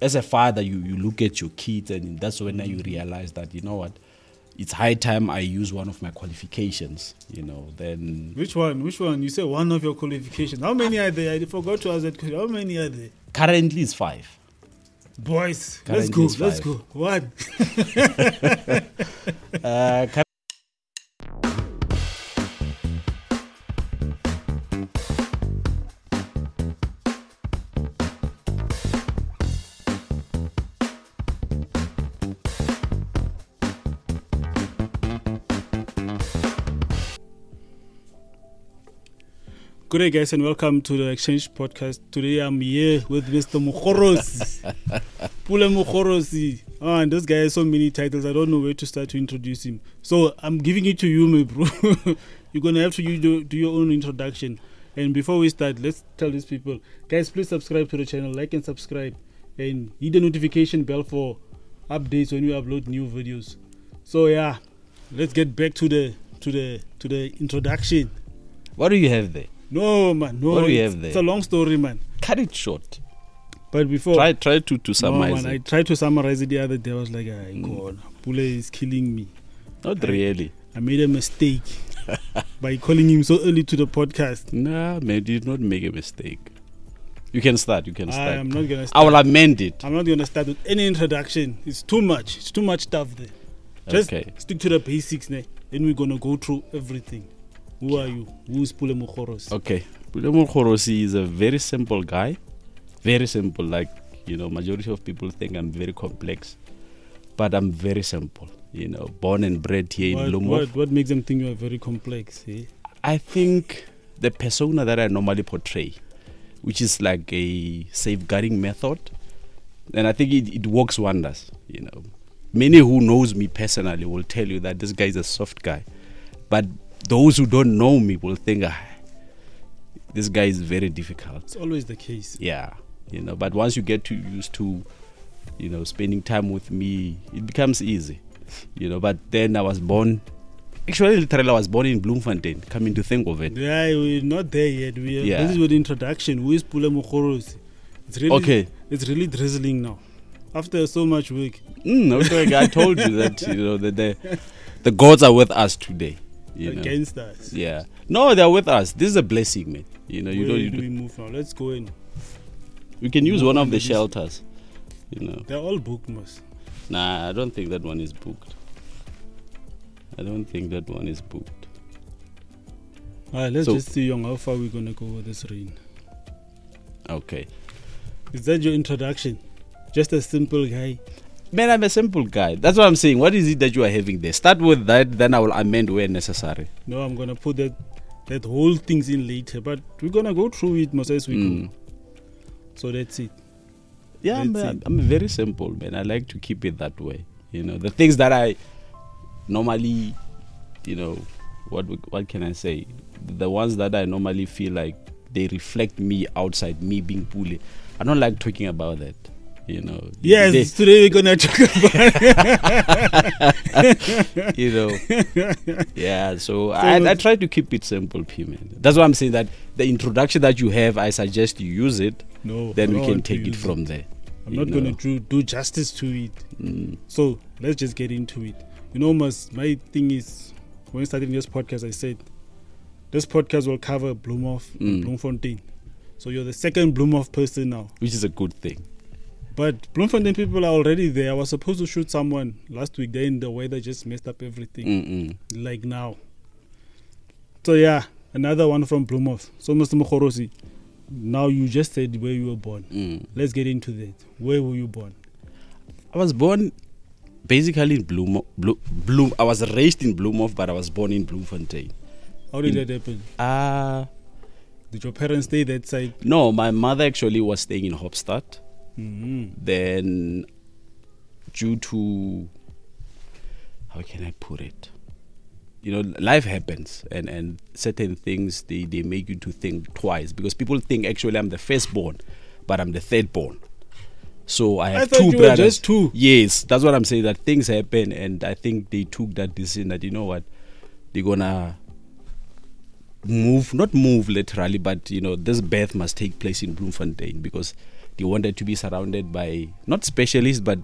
as a father, you look at your kids, and that's when you realize that, you know what, it's high time I use one of my qualifications, you know. Then Which one? You say one of your qualifications. How many are there? I forgot to ask that question. How many are there? currently it's 5. Boys, Currently it's let's 5. go. One. Good day, guys, and welcome to the Exchange Podcast. Today I'm here with Mr. MOGOROSI. PULE MOGOROSI. Oh, and this guy has so many titles, I don't know where to start to introduce him. So I'm giving it to you, my bro. You're going to have to do your own introduction. And before we start, let's tell these people, guys, please subscribe to the channel, like and subscribe, and hit the notification bell for updates when we upload new videos. So yeah, let's get back to the introduction. What do you have there? No, man. No, What do you have there? It's a long story, man. Cut it short. But before... Try to summarize man, I it. tried to summarize it the other day. I was like, God, PULE is killing me. Not really. I made a mistake by calling him so early to the podcast. Nah, man, you did not make a mistake. You can start. I am not going to I start. will amend it. I'm not going to start with any introduction. It's too much. It's too much stuff there. Just Okay. stick to the basics, then we're going to go through everything. Who are you? Who is PULE MOGOROSI? Okay. PULE MOGOROSI is a very simple guy. Very simple. Like, you know, majority of people think I'm very complex. But I'm very simple. You know, born and bred here in Bloemhof. What makes them think you are very complex? Eh? I think the persona that I normally portray, which is like a safeguarding method, and I think it works wonders. You know, many who knows me personally will tell you that this guy is a soft guy, but those who don't know me will think this guy is very difficult. It's always the case. Yeah, you know, but once you get used to, you know, spending time with me, it becomes easy. You know, but then I was born. Actually, literally, I was born in Bloemfontein. Coming to think of it. Yeah, we're not there yet. Yeah. This is with the introduction. Who is PULE MOGOROSI? It's really Okay. It's really drizzling now. After so much work. Okay, I told you that, you know, that the gods are with us today. You know. Against us. Yeah. No, they're with us. This is a blessing, man. You know, Where do we move now? Let's go in. We can use one of the this- shelters. You know. They're all booked, most. Nah, I don't think that one is booked. Alright, Let's So- just see how far we're gonna go with this rain. Okay. Is that your introduction? Just a simple guy. Man, I'm a simple guy. That's what I'm saying. What is it that you are having there? Start with that, then I will amend where necessary. No, I'm gonna put that whole things in later, but we're gonna go through it most as we go. So that's it. Yeah, That's I'm very simple, man. I like to keep it that way. You know, the things that I normally, you know, what can I say? The ones that I normally feel like they reflect me outside me being PULE. I don't like talking about that. You know. Yes, today we're gonna talk about You know. Yeah, so I try to keep it simple, P, man. That's why I'm saying that the introduction that you have, I suggest you use it. No, Then I we don't can want to take it use from there. I'm you not know. going to do justice to it. So let's just get into it. You know, my thing is, when starting this podcast, I said, this podcast will cover Bloemhof and Bloemfontein. So you're the second Bloemhof person now. Which is a good thing. But Bloemfontein people are already there. I was supposed to shoot someone last week. Then the weather just messed up everything. Like now. So yeah, another one from Bloemhof. So Mr. MOGOROSI, now you just said where you were born. Let's get into that. Where were you born? I was born basically in Bloem. I was raised in Bloemhof, but I was born in Bloemfontein. How did that happen? Did your parents stay that side? No, my mother actually was staying in Hofstad. Then, due to, how can I put it? You know, life happens, and certain things they make you to think twice, because people think actually I'm the firstborn, but I'm the thirdborn. So I have thought two you were brothers. just two. Yes, that's what I'm saying. That things happen, and I think they took that decision that, you know what, they're gonna not move literally, but you know, this birth must take place in Bloemfontein, because They wanted to be surrounded by not specialists but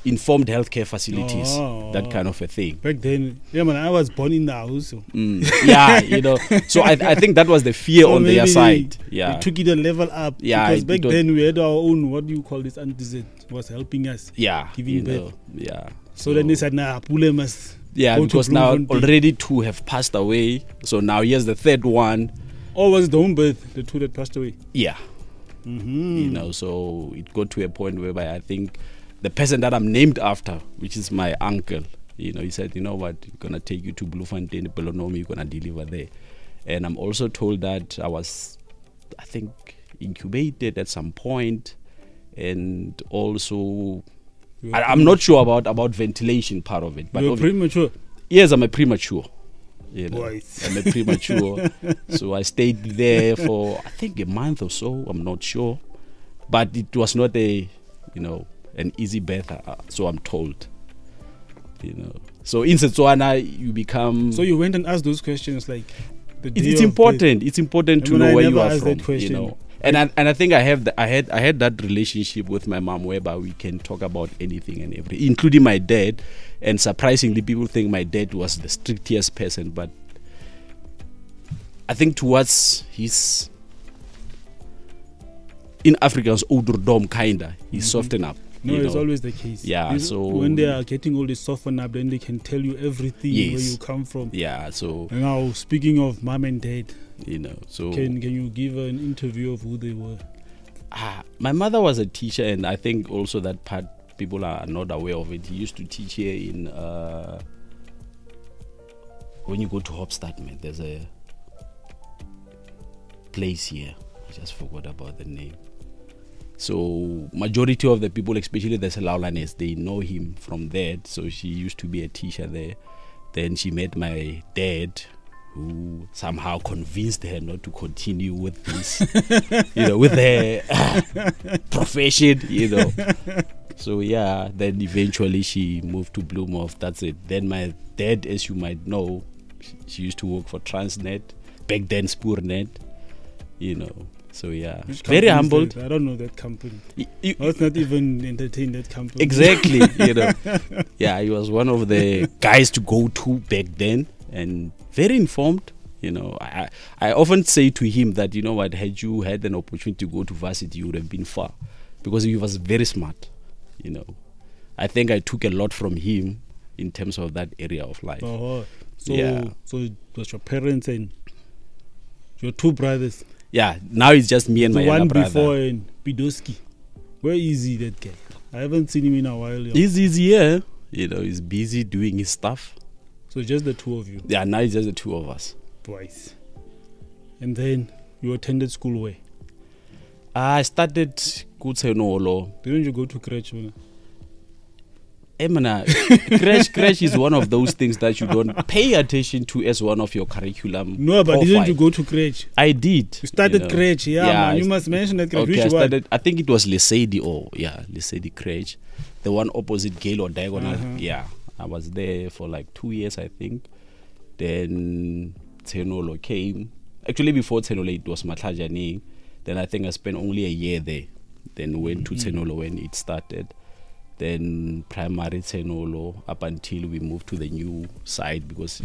informed healthcare facilities, that kind of a thing. Back then, yeah, man, I was born in the house. So. Yeah, you know. So I think that was the fear on their side. They took it a level up. Yeah, because back then we had our own, what do you call this, antizet was helping us. Yeah, giving birth. Yeah. So then they said, nah, PULE must. Yeah, because now already 2 have passed away. So now here's the 3rd one. Or was it the home birth, the 2 that passed away? Yeah. You know, so it got to a point whereby I think the person that I'm named after, which is my uncle, you know, he said, you know what, we're going to take you to Bloemfontein, Belonomi, you're going to deliver there. And I'm also told that I was, I think, incubated at some point, and also I'm not sure about ventilation part of it. But you're premature? Yes, I'm a premature. You know, Boys. I'm a premature. So I stayed there for, I think, a month or so. I'm not sure. But it was not a, you know, an easy birth, so I'm told. You know. So in Setswana, you become... So you went and asked those questions like... It's important. It's important to know where you are from. You know. And I think I had that relationship with my mom whereby we can talk about anything and everything, including my dad. And surprisingly, people think my dad was the strictest person, but I think towards his, in Africans, ouderdom kinda, he's softened up. No, it's always the case. Yeah, so when they are getting all this softened up, then they can tell you everything, where you come from. Yeah, so now speaking of mom and dad, you know, so can you give an interview of who they were? My mother was a teacher, and I think also that part people are not aware of it. He used to teach here in when you go to Hopstad, man, there's a place here. I just forgot about the name. So majority of the people, especially the Selaulanes, they know him from there. So she used to be a teacher there. Then she met my dad, who somehow convinced her not to continue with this, you know, with her profession, you know. So yeah, then eventually she moved to Bloemhof. That's it. Then my dad, as you might know, she used to work for Transnet, back then Spoornet, you know. So yeah, very humbled. I don't know that company. Let's not even entertain that company. Exactly, you know. Yeah, he was one of the guys to go to back then, and very informed. You know, I often say to him that, you know what, had you had an opportunity to go to varsity, you would have been far, because he was very smart. You know, I think I took a lot from him in terms of that area of life. So it was your parents and your 2 brothers. Yeah, now it's just me and my younger brother. The one before in Pidoski. Where is he, that guy? I haven't seen him in a while. He's here. You know, he's busy doing his stuff. So just the 2 of you? Yeah, now it's just the 2 of us. Twice. And then you attended school where? I started Kutsenolo. Didn't you go to crèche? Crèche is one of those things that you don't pay attention to as one of your curriculum. No, but didn't you go to crèche? I did. You started crèche, man. You must mention that crèche. Okay, I started. I think it was Lesedi Lesedi crèche, the one opposite Gale or Diagonal. Yeah, I was there for like 2 years, I think. Then Tsenolo came. Actually, before Tsenolo, it was Matlajane. Then I think I spent only a year there. Then went to Tsenolo when it started. Then primary Tsenolo up until we moved to the new side, because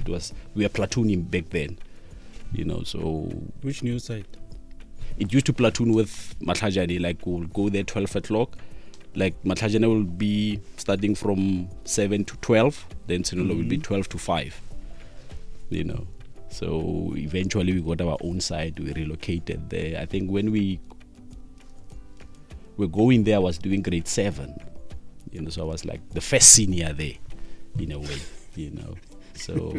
we were platooning back then, you know. So which new side? It used to platoon with Matlajane, like we'll go there 12 o'clock. Like Matlajane will be starting from 7 to 12, then Tsenolo will be 12 to 5, you know. So eventually we got our own side, we relocated there. I think when we were going there, I was doing grade 7. You know, so I was like the first senior there, in a way, you know. So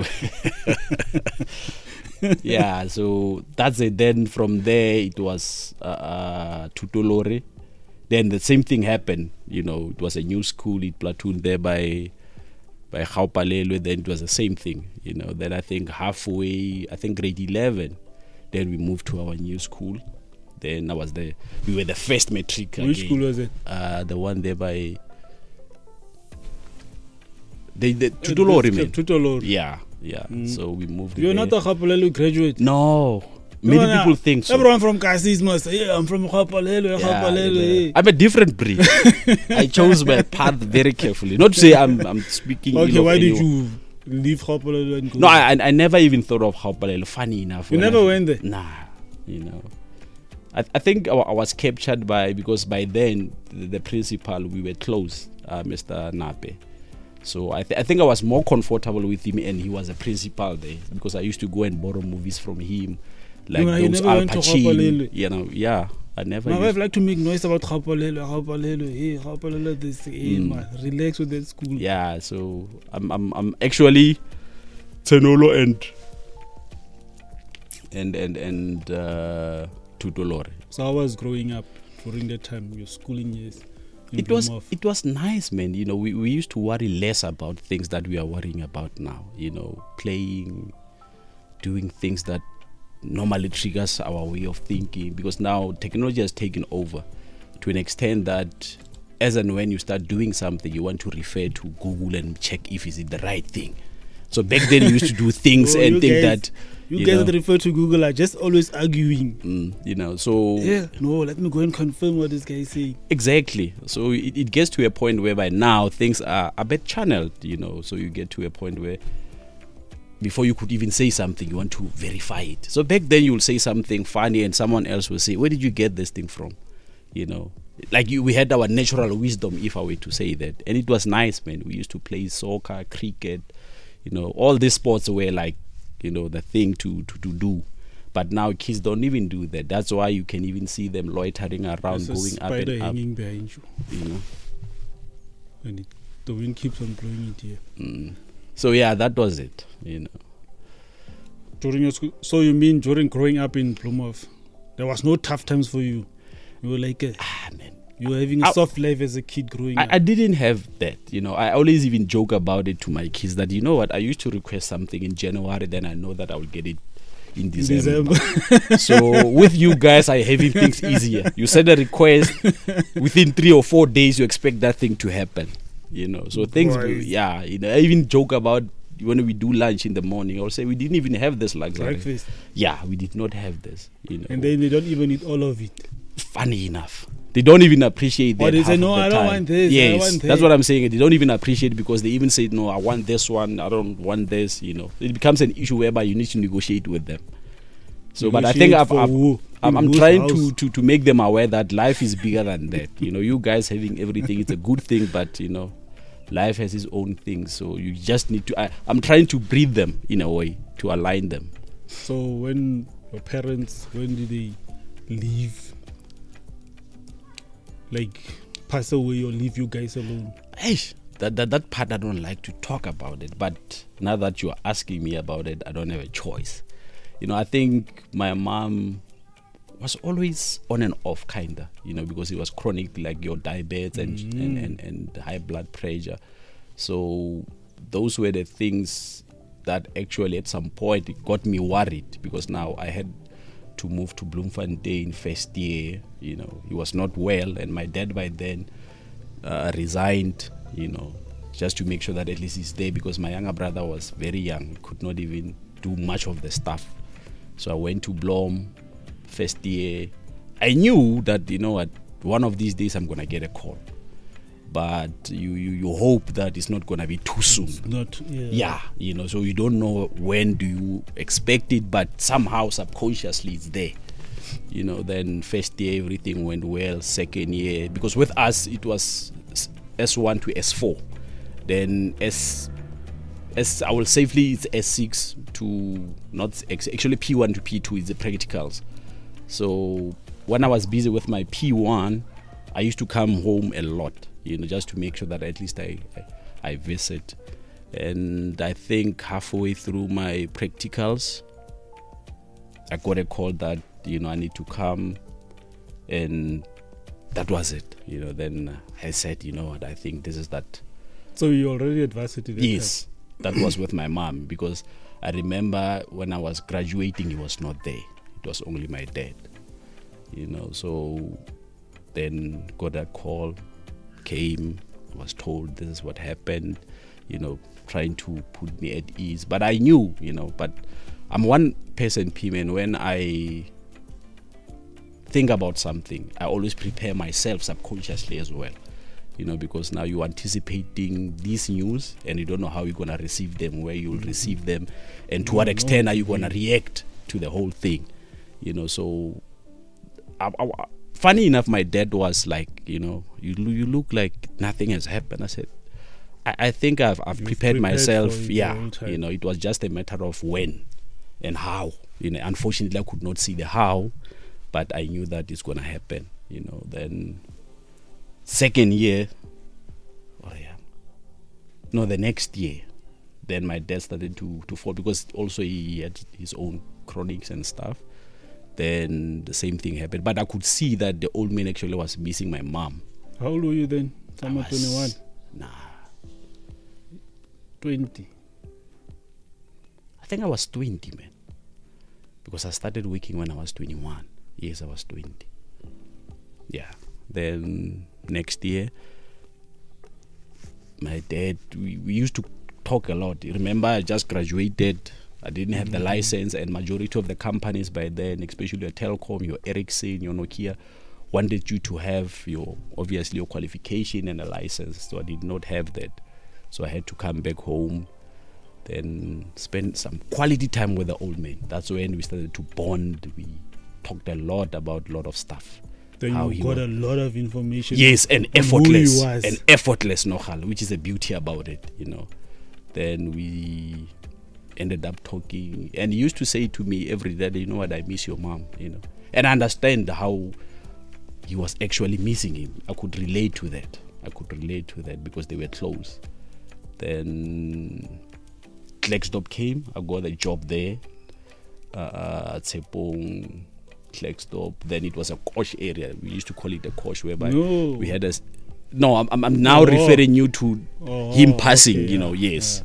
yeah, so that's it. Then from there it was Tutolore. Then the same thing happened, you know. It was a new school. It platooned there by Gaupalelwe. Then it was the same thing, you know. Then I think halfway, I think grade 11, then we moved to our new school. Then I was there. We were the first matric. Which school was it? The one there by the Tutolore, man. Tutolore. Yeah. So we moved. You're not a Gaupalelwe graduate? No, Many people think so. Everyone from Kasis must say, yeah, I'm from Khapalelo, Khapalelo. I'm a different breed. I chose my path very carefully. Not to say I'm speaking. Okay, why did you leave Khapalelo and go? No, I never even thought of Khapalelo. Funny enough. You never went there? Nah, you know. I think I was captured because by then the principal, we were close, Mr. Nape. So I think I was more comfortable with him, and he was a principal there because I used to go and borrow movies from him, like those Al Pacino. You know, yeah. I never. My wife like to make noise about Khapalelo, hey, Khapalelo, this, hey, man, relax with that school. Yeah, so I'm actually Tsenolo and Tutolore. So I was growing up during that time, your schooling years. It was nice, man. You know, we used to worry less about things that we are worrying about now. You know, playing, doing things that normally triggers our way of thinking, because now technology has taken over to an extent that as and when you start doing something, you want to refer to Google and check if is it the right thing. So back then you used to do things and think that you guys that refer to Google are just always arguing. You know, so no, let me go and confirm what this guy is saying. Exactly. So it gets to a point whereby now things are a bit channeled, you know. So you get to a point where before you could even say something, you want to verify it. So back then you'll say something funny and someone else will say, where did you get this thing from? You know, like we had our natural wisdom, if I were to say that. And it was nice, man. We used to play soccer, cricket, you know, all these sports were like, you know, the thing to do. But now kids don't even do that. That's why you can even see them loitering around, going up and up. Spider hanging behind you. You know, and the wind keeps on blowing it here. So yeah, that was it. You know. During your school, so you mean during growing up in Plymouth, there was no tough times for you? You were like, man, you were having a soft life as a kid growing up. I didn't have that. You know, I always even joke about it to my kids that, you know what, I used to request something in January, then I know that I will get it in December. So with you guys, I having things easier. You send a request, within 3 or 4 days, you expect that thing to happen. You know, so things, yeah. You know, I even joke about when we do lunch in the morning. I'll say we didn't even have this luxury. Breakfast. Yeah, we did not have this. You know, and then they don't even eat all of it. Funny enough, they don't even appreciate that. Or they say, no, I don't want this. Yes, I want that's what I'm saying. They don't even appreciate it because they even say, no, I want this one. I don't want this. You know, it becomes an issue whereby you need to negotiate with them. So, but I think I'm trying to make them aware that life is bigger than that. You know, you guys having everything, it's a good thing, but you know, life has its own things. So you just need to. I'm trying to breed them in a way to align them. So when your parents, when did they leave? Like pass away or leave you guys alone? That part I don't like to talk about it. But now that you are asking me about it, I don't have a choice. You know, I think my mom was always on and off, kinda. You know, because it was chronic, like your diabetes and high blood pressure. So those were the things that actually at some point it got me worried, because now I had to move to Bloemfontein first year. You know, he was not well, and my dad by then resigned, you know, just to make sure that at least he's there, because my younger brother was very young, could not even do much of the stuff. So I went to Blom first year. I knew that, you know what, one of these days I'm gonna get a call, but you hope that it's not gonna be too soon. It's not, yeah, you know, so you don't know when do you expect it, but somehow subconsciously it's there. You know, then first year everything went well. Second year, because with us it was S1 to S4, then I will safely it's S6 to not actually P1 to P2 is the practicals. So when I was busy with my P1, I used to come home a lot, you know, just to make sure that at least I visit. And I think halfway through my practicals, I got a call that, you know, I need to come, and that was it. You know, then I said, you know what, I think this is that. So you already at varsity? Yes, that was with my mom, because I remember when I was graduating, he was not there. It was only my dad. You know, so then got a call, came, was told this is what happened, you know, trying to put me at ease. But I knew, you know, but I'm one person, P-man, when I think about something, I always prepare myself subconsciously as well. You know, because now you're anticipating these news and you don't know how you're going to receive them, where you'll receive them, and to what extent are you going to react to the whole thing. You know, so funny enough, my dad was like, you know, you look like nothing has happened. I said, I think I've prepared myself. Yeah, you know, it was just a matter of when and how. You know, unfortunately, I could not see the how, but I knew that it's going to happen. You know, then second year, the next year, then my dad started to fall, because also he had his own chronics and stuff. Then the same thing happened, but I could see that the old man actually was missing my mom. How old were you then? 21? Nah. 20? I think I was 20, man. Because I started working when I was 21. Yes, I was 20. Yeah. Then next year, my dad, we used to talk a lot. Remember, I just graduated. I didn't have the license, and majority of the companies by then, especially your Telkom, your Ericsson, your Nokia, wanted you to have obviously your qualification and a license. So I did not have that. So I had to come back home, then spend some quality time with the old man. That's when we started to bond. We talked a lot about a lot of stuff. Then you got a lot of information. Yes, and effortless. And effortless, Nohal, which is the beauty about it, you know. Then we ended up talking, and he used to say to me every day, you know what, I miss your mom, you know. And I understand how he was actually missing him. I could relate to that. Because they were close. Then Klexdorp came. I got a job there at Tsepong, Klexdorp. Then it was a Kosh area. We used to call it a Kosh, whereby we had a... No, I'm now referring you to him passing, you know, yes.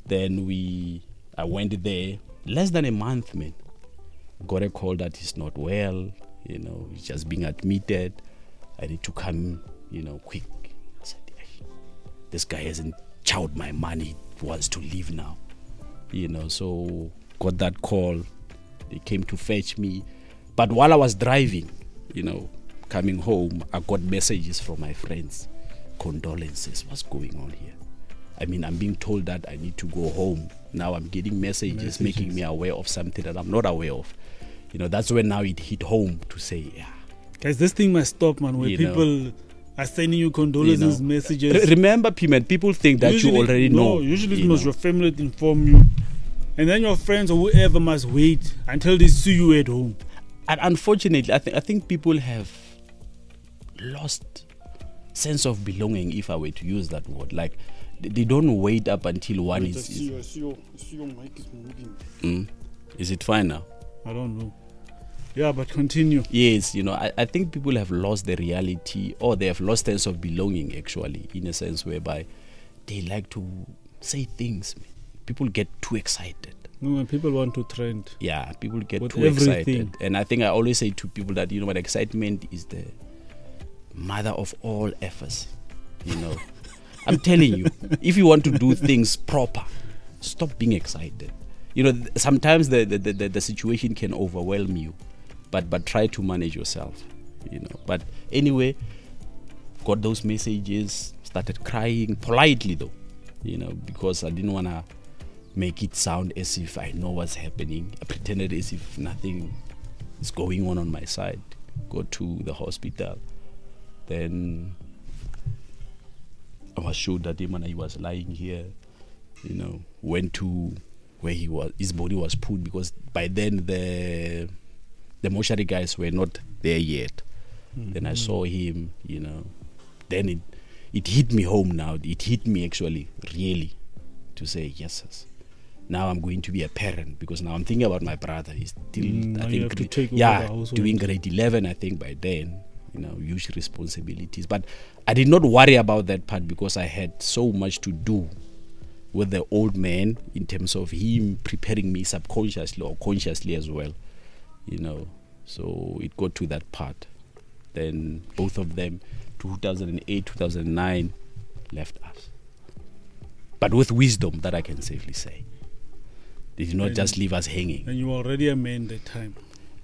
Yeah. Then I went there, less than a month, man. Got a call that he's not well, you know, he's just being admitted. I need to come, you know, quick. I said, this guy hasn't chowed my money, he wants to leave now. You know, so got that call. They came to fetch me. But while I was driving, you know, coming home, I got messages from my friends. Condolences, what's going on here? I mean, I'm being told that I need to go home. Now I'm getting messages making me aware of something that I'm not aware of. You know, that's when now it hit home to say, yeah. Guys, this thing must stop, man, where people are sending you condolences messages. Remember, P-man, people think that you already know. Usually it must your family to inform you. And then your friends or whoever must wait until they see you at home. And unfortunately, I think people have lost sense of belonging, if I were to use that word. Like, they don't wait up until one is... I see your mic is moving. Is it fine now? I don't know. Yeah, but continue. Yes, you know, I think people have lost the reality, or they have lost sense of belonging, actually, in a sense whereby they like to say things. People get too excited. No, when people want to trend. Yeah, people get too excited. And I think I always say to people that, you know what, excitement is the mother of all efforts. You know, I'm telling you, if you want to do things proper, stop being excited. You know, sometimes the situation can overwhelm you, but try to manage yourself. You know, but anyway, got those messages, started crying politely though, you know, because I didn't want to make it sound as if I know what's happening. I pretended as if nothing is going on my side. Go to the hospital. Then I was showed that him and he was lying here. You know, went to where he was. His body was put, because by then the mortuary guys were not there yet. Then I saw him. You know, then it hit me home. Now it hit me actually really to say yes. Now I'm going to be a parent, because now I'm thinking about my brother. He's still, I think, doing grade 11. I think by then, you know, huge responsibilities. But I did not worry about that part, because I had so much to do with the old man in terms of him preparing me subconsciously or consciously as well. You know, so it got to that part. Then both of them, 2008, 2009, left us. But with wisdom, that I can safely say. They did not just leave us hanging. And you were already a man that time.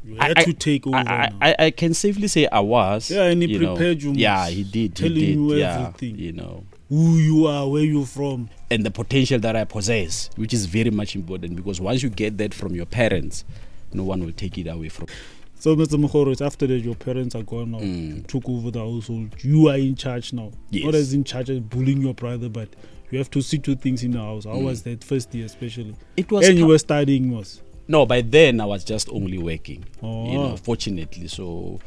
You had to take over. I can safely say I was. Yeah, and he prepared you. Yeah, he did. Telling you everything. You know. Who you are, where you're from. And the potential that I possess, which is very much important, because once you get that from your parents, no one will take it away from you. So, Mr. Mogorosi, after that, your parents are gone now. You took over the household. You are in charge now. Yes. Not as in charge of bullying your brother, but you have to see two things in the house. How was that first year, especially? It was. And you were studying, was? No, by then I was just only working. Oh. You know, fortunately, so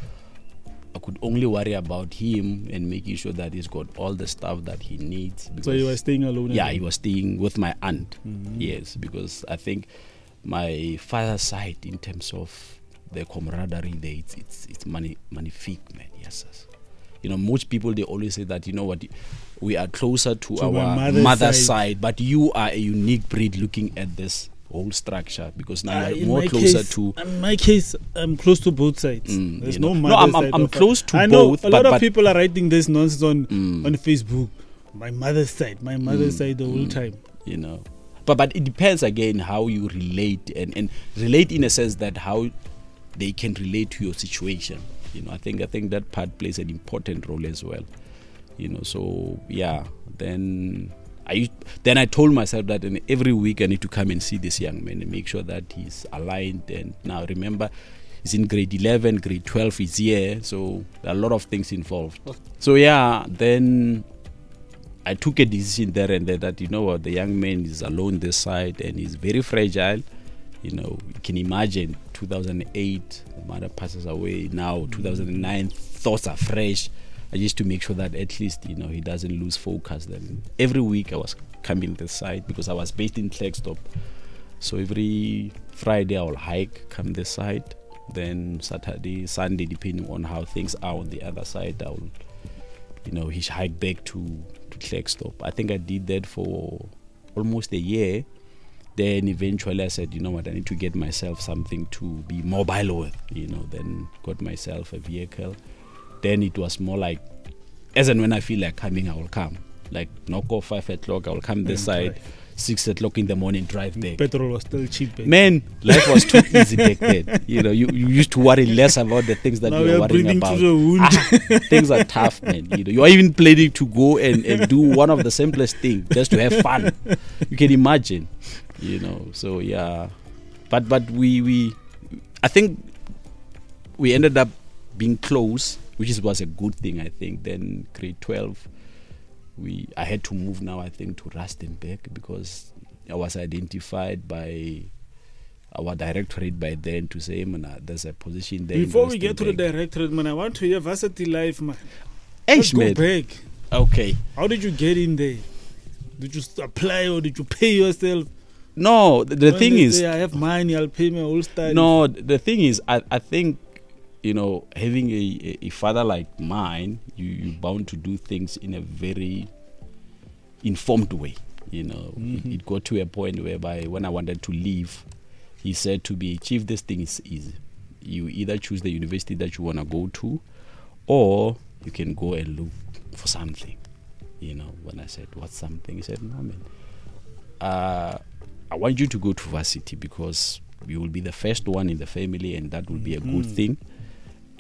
I could only worry about him and making sure that he's got all the stuff that he needs. So you were staying alone? Yeah, he was staying with my aunt. Yes, because I think my father's side, in terms of the camaraderie there, it's magnifique, man. Yes, yes. You know, most people, they always say that, you know what, we are closer to our mother's side, but you are a unique breed looking at this whole structure, because now you're more closer to. In my case, I'm close to both sides. There's no mother's side. I'm close to both. I know a lot of people are writing this nonsense on Facebook. My mother's side the whole time. You know, but it depends again how you relate and relate in a sense that how they can relate to your situation. You know, I think that part plays an important role as well. You know, so yeah, then I told myself that every week I need to come and see this young man and make sure that he's aligned. And now remember, he's in grade 11, grade 12 is here, so there are a lot of things involved. So yeah, then I took a decision there and there that, you know what, the young man is alone this side and he's very fragile. You know, you can imagine 2008, the mother passes away. Now 2009, thoughts are fresh. I used to make sure that at least, you know, he doesn't lose focus. Then every week I was coming this side because I was based in Klerksdorp. So every Friday I will hike, come this side. Then Saturday, Sunday, depending on how things are on the other side, I will, you know, hike back to Klerksdorp. I think I did that for almost a year. Then eventually I said, you know what, I need to get myself something to be mobile with, you know, then got myself a vehicle. Then it was more like, as and when I feel like coming, I will come. Like, knock off 5 o'clock, I will come this side, 6 o'clock in the morning, drive back. Petrol was still cheap. Man, life was too easy back then. You know, you used to worry less about the things that now you were worrying about. To the wound. Things are tough, man. You know, you are even planning to go and do one of the simplest things just to have fun. You can imagine, you know. So yeah, but I think we ended up being close, which was a good thing, I think. Then grade 12, I had to move now, I think, to Rustenburg because I was identified by our directorate by then to say, man, there's a position there. Before we get to the directorate, man, I want to hear varsity life, man. Let's go back. Okay. How did you get in there? Did you apply or did you pay yourself? No, the thing is, I have money, I'll pay my whole study. No, the thing is, I think, you know, having a father like mine, you're bound to do things in a very informed way. You know, it got to a point whereby when I wanted to leave, he said to me, Chief, this thing is easy. You either choose the university that you want to go to, or you can go and look for something. You know, when I said, what's something? He said, no, man, I want you to go to varsity because you will be the first one in the family and that will be a good thing.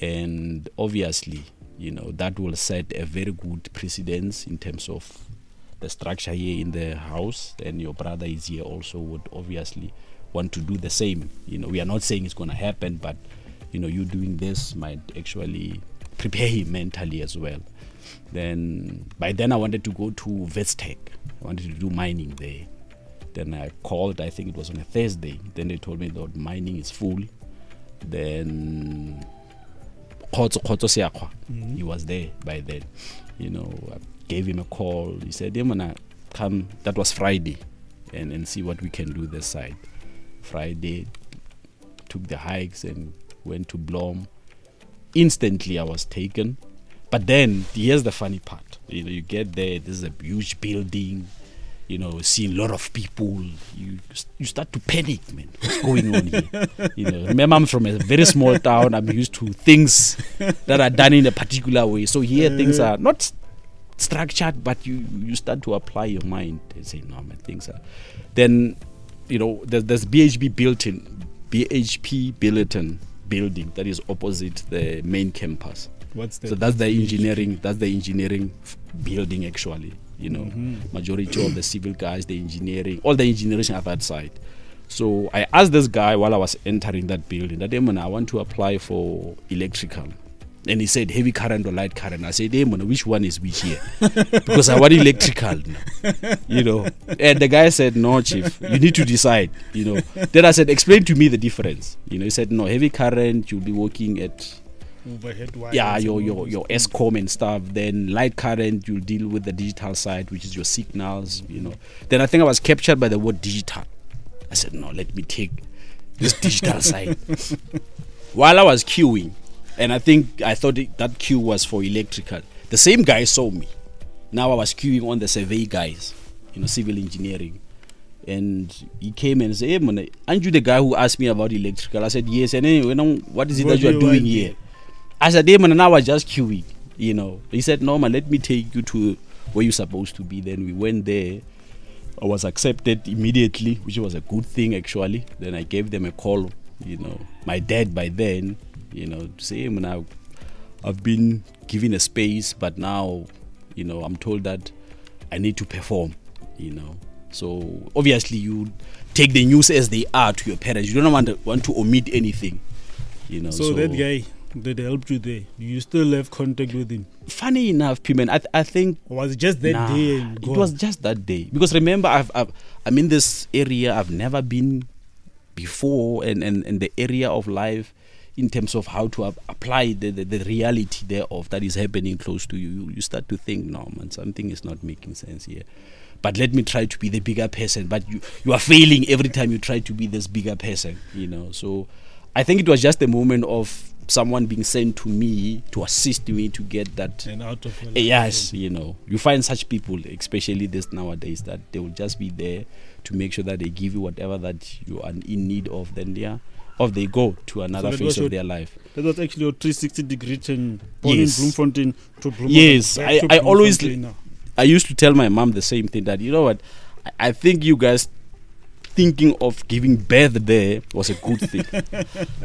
And obviously, you know, that will set a very good precedence in terms of the structure here in the house. And your brother is here also would obviously want to do the same. You know, we are not saying it's going to happen, but, you know, you doing this might actually prepare him mentally as well. Then, by then I wanted to go to Vestec. I wanted to do mining there. Then I called, I think it was on a Thursday. Then they told me that mining is full. Then he was there by then. You know, I gave him a call. He said, I'm gonna come. That was Friday, and see what we can do this side. Friday, took the hikes and went to Blom. Instantly, I was taken. But then, here's the funny part. You know, you get there, this is a huge building. You know, seeing a lot of people, you start to panic, man. What's going on here? You know, remember, I'm from a very small town. I'm used to things that are done in a particular way. So here, things are not structured, but you start to apply your mind and say, no, man, things are. Then you know, there's BHP Billiton building that is opposite the main campus. What's that? So that's the engineering. That's the engineering building actually. You know, majority of the civil guys, the engineering, all the engineering are that side. So I asked this guy while I was entering that building that, hey, man, I want to apply for electrical. And he said heavy current or light current. I said, hey, man, which one is which here? Because I want electrical now, you know. And the guy said, no, chief, you need to decide, you know. Then I said, explain to me the difference. You know, he said, no, heavy current, you'll be working at overhead wires, yeah, your ESCOM and stuff. Then light current, you'll deal with the digital side, which is your signals, you know. Then I think I was captured by the word digital. I said, no, let me take this digital side. While I was queuing, and I thought that queue was for electrical, the same guy saw me. Now I was queuing on the survey guys, you know, civil engineering. And he came and said, hey, man, aren't you the guy who asked me about electrical? I said, yes. And anyway, what is it that you are doing here? I said, hey, man, now I was just queuing, you know. He said, no, man, let me take you to where you're supposed to be. Then we went there. I was accepted immediately, which was a good thing, actually. Then I gave them a call, you know. My dad by then, you know, to say, hey, man, I've been given a space, but now, you know, I'm told that I need to perform, you know. So obviously you take the news as they are to your parents. You don't want to omit anything, you know. So that guy that helped you there, do you still have contact with him? Funny enough, Pimen, I think... Or was it just that day? And it was just that day. Because remember, I'm in this area I've never been before, and the area of life in terms of how to apply the reality thereof that is happening close to you. You start to think, no, man, something is not making sense here. But let me try to be the bigger person. But you are failing every time you try to be this bigger person, you know. So I think it was just a moment of someone being sent to me to assist me to get that. And out of yes, you know. You find such people, especially this nowadays, that they will just be there to make sure that they give you whatever that you are in need of. Then off they go to another phase of their life. That was actually a 360-degree turn, born in Bloemfontein to Bloemfontein. Yes, I always... I used to tell my mom the same thing, that, you know what, I think you guys thinking of giving birth there was a good thing,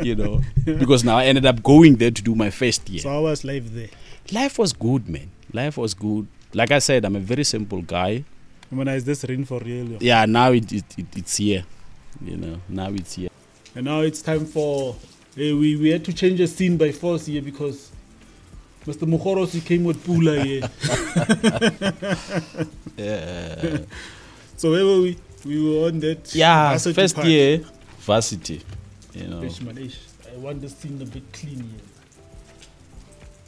you know, because now I ended up going there to do my first year. So how was life there? Life was good, man. Life was good. Like I said, I'm a very simple guy. Is this rain for real? Yeah, now it's here, you know, now it's here. And now it's time for, we had to change the scene by force here because Mr. MOGOROSI came with PULE here. Yeah. So where were we? We were on that. Yeah, first part. Year varsity. You know. I want the scene a bit clean here.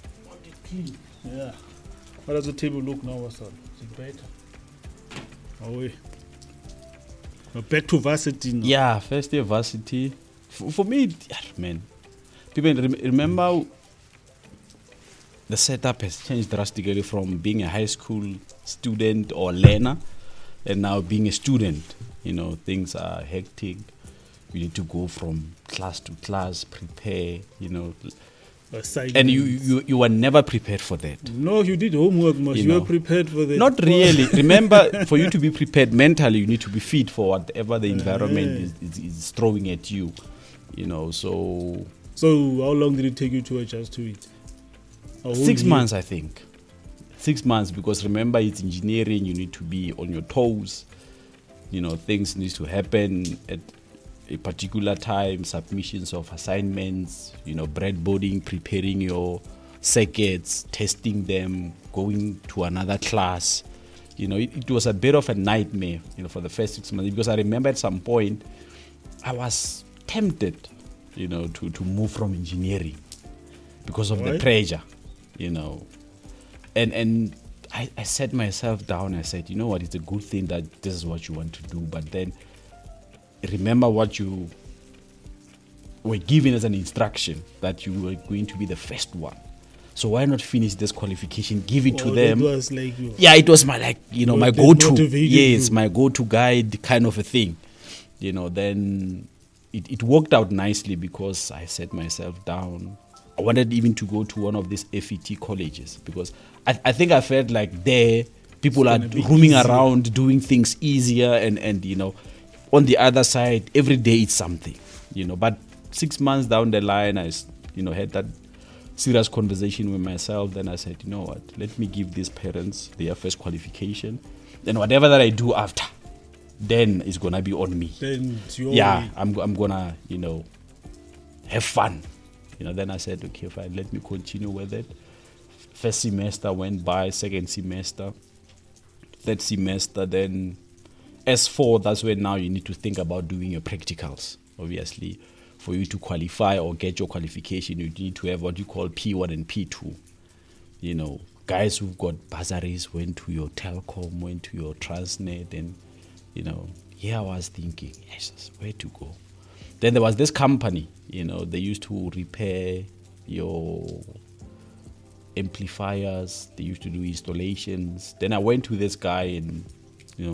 I want it clean. Yeah. How does the table look now, Wasal? Is it better? Oh wait. We're back to varsity now. Yeah, first year varsity. For me, man, people remember. The setup has changed drastically from being a high school student or learner and now being a student. You know, things are hectic. You need to go from class to class, prepare, you know. And you were never prepared for that. No, you did homework, Mosh. You were prepared for that. Not really. Remember, for you to be prepared mentally, you need to be fit for whatever the environment is throwing at you. You know, so how long did it take you to adjust to it? 6 months, I think. 6 months, because remember, it's engineering. You need to be on your toes. You know, things need to happen at a particular time. Submissions of assignments. You know, breadboarding, preparing your circuits, testing them, going to another class. You know, it was a bit of a nightmare. You know, for the first 6 months, because I remember at some point I was tempted, you know, to move from engineering because of the pressure. You know, and I set myself down. I said, you know what, it's a good thing that this is what you want to do, but then remember what you were given as an instruction, that you were going to be the first one. So why not finish this qualification, give it to them? It was like it was my my go-to. Yes, my go-to guide kind of a thing. You know, then it worked out nicely because I set myself down. I wanted even to go to one of these FET colleges because I think I felt like there people are roaming around doing things easier and you know, on the other side, every day it's something, you know. But 6 months down the line, I had that serious conversation with myself. Then I said, you know what, let me give these parents their first qualification. Then whatever that I do after, then it's gonna be on me. Then it's your yeah, way. I'm gonna, have fun. Then I said, okay, fine, let me continue with it. First semester went by, second semester, third semester, then S4, that's when now you need to think about doing your practicals. Obviously, for you to qualify or get your qualification, you need to have what you call P1 and P2. Guys who've got bursaries went to your telecom, went to your Transnet, and, here I was thinking, yes, where to go? Then there was this company, they used to repair your amplifiers, they used to do installations. Then I went to this guy and,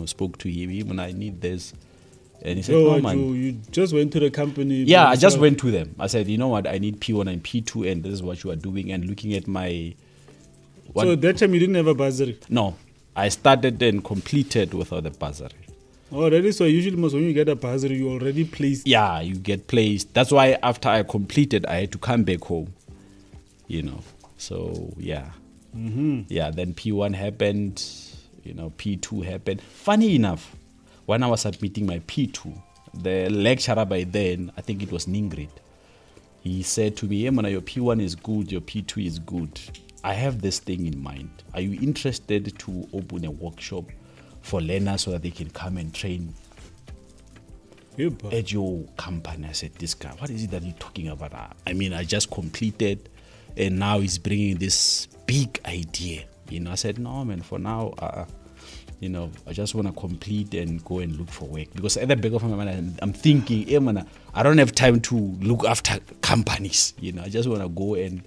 spoke to him, and I need this. And he said, no, man. You just went to the company? Yeah, I just went to them. I said, you know what, I need P1 and P2, and this is what you are doing. And looking at my... So at that time you didn't have a bursary? No, I started and completed without a bursary. Oh, that is why usually when you get a bursary, you already placed. Yeah, you get placed. That's why after I completed, I had to come back home. So yeah. Yeah, then P1 happened, P2 happened. Funny enough, when I was submitting my P2, the lecturer by then, I think it was Ningrid, he said to me, hey, man, your P1 is good, your P2 is good. I have this thing in mind. Are you interested to open a workshop for learners so that they can come and train at your company? I said, this guy, what is it that you're talking about? I just completed, and now he's bringing this big idea. I said, no, man, for now, I just want to complete and go and look for work. Because at the back of my mind, I'm thinking, hey, man, I don't have time to look after companies. I just want to go and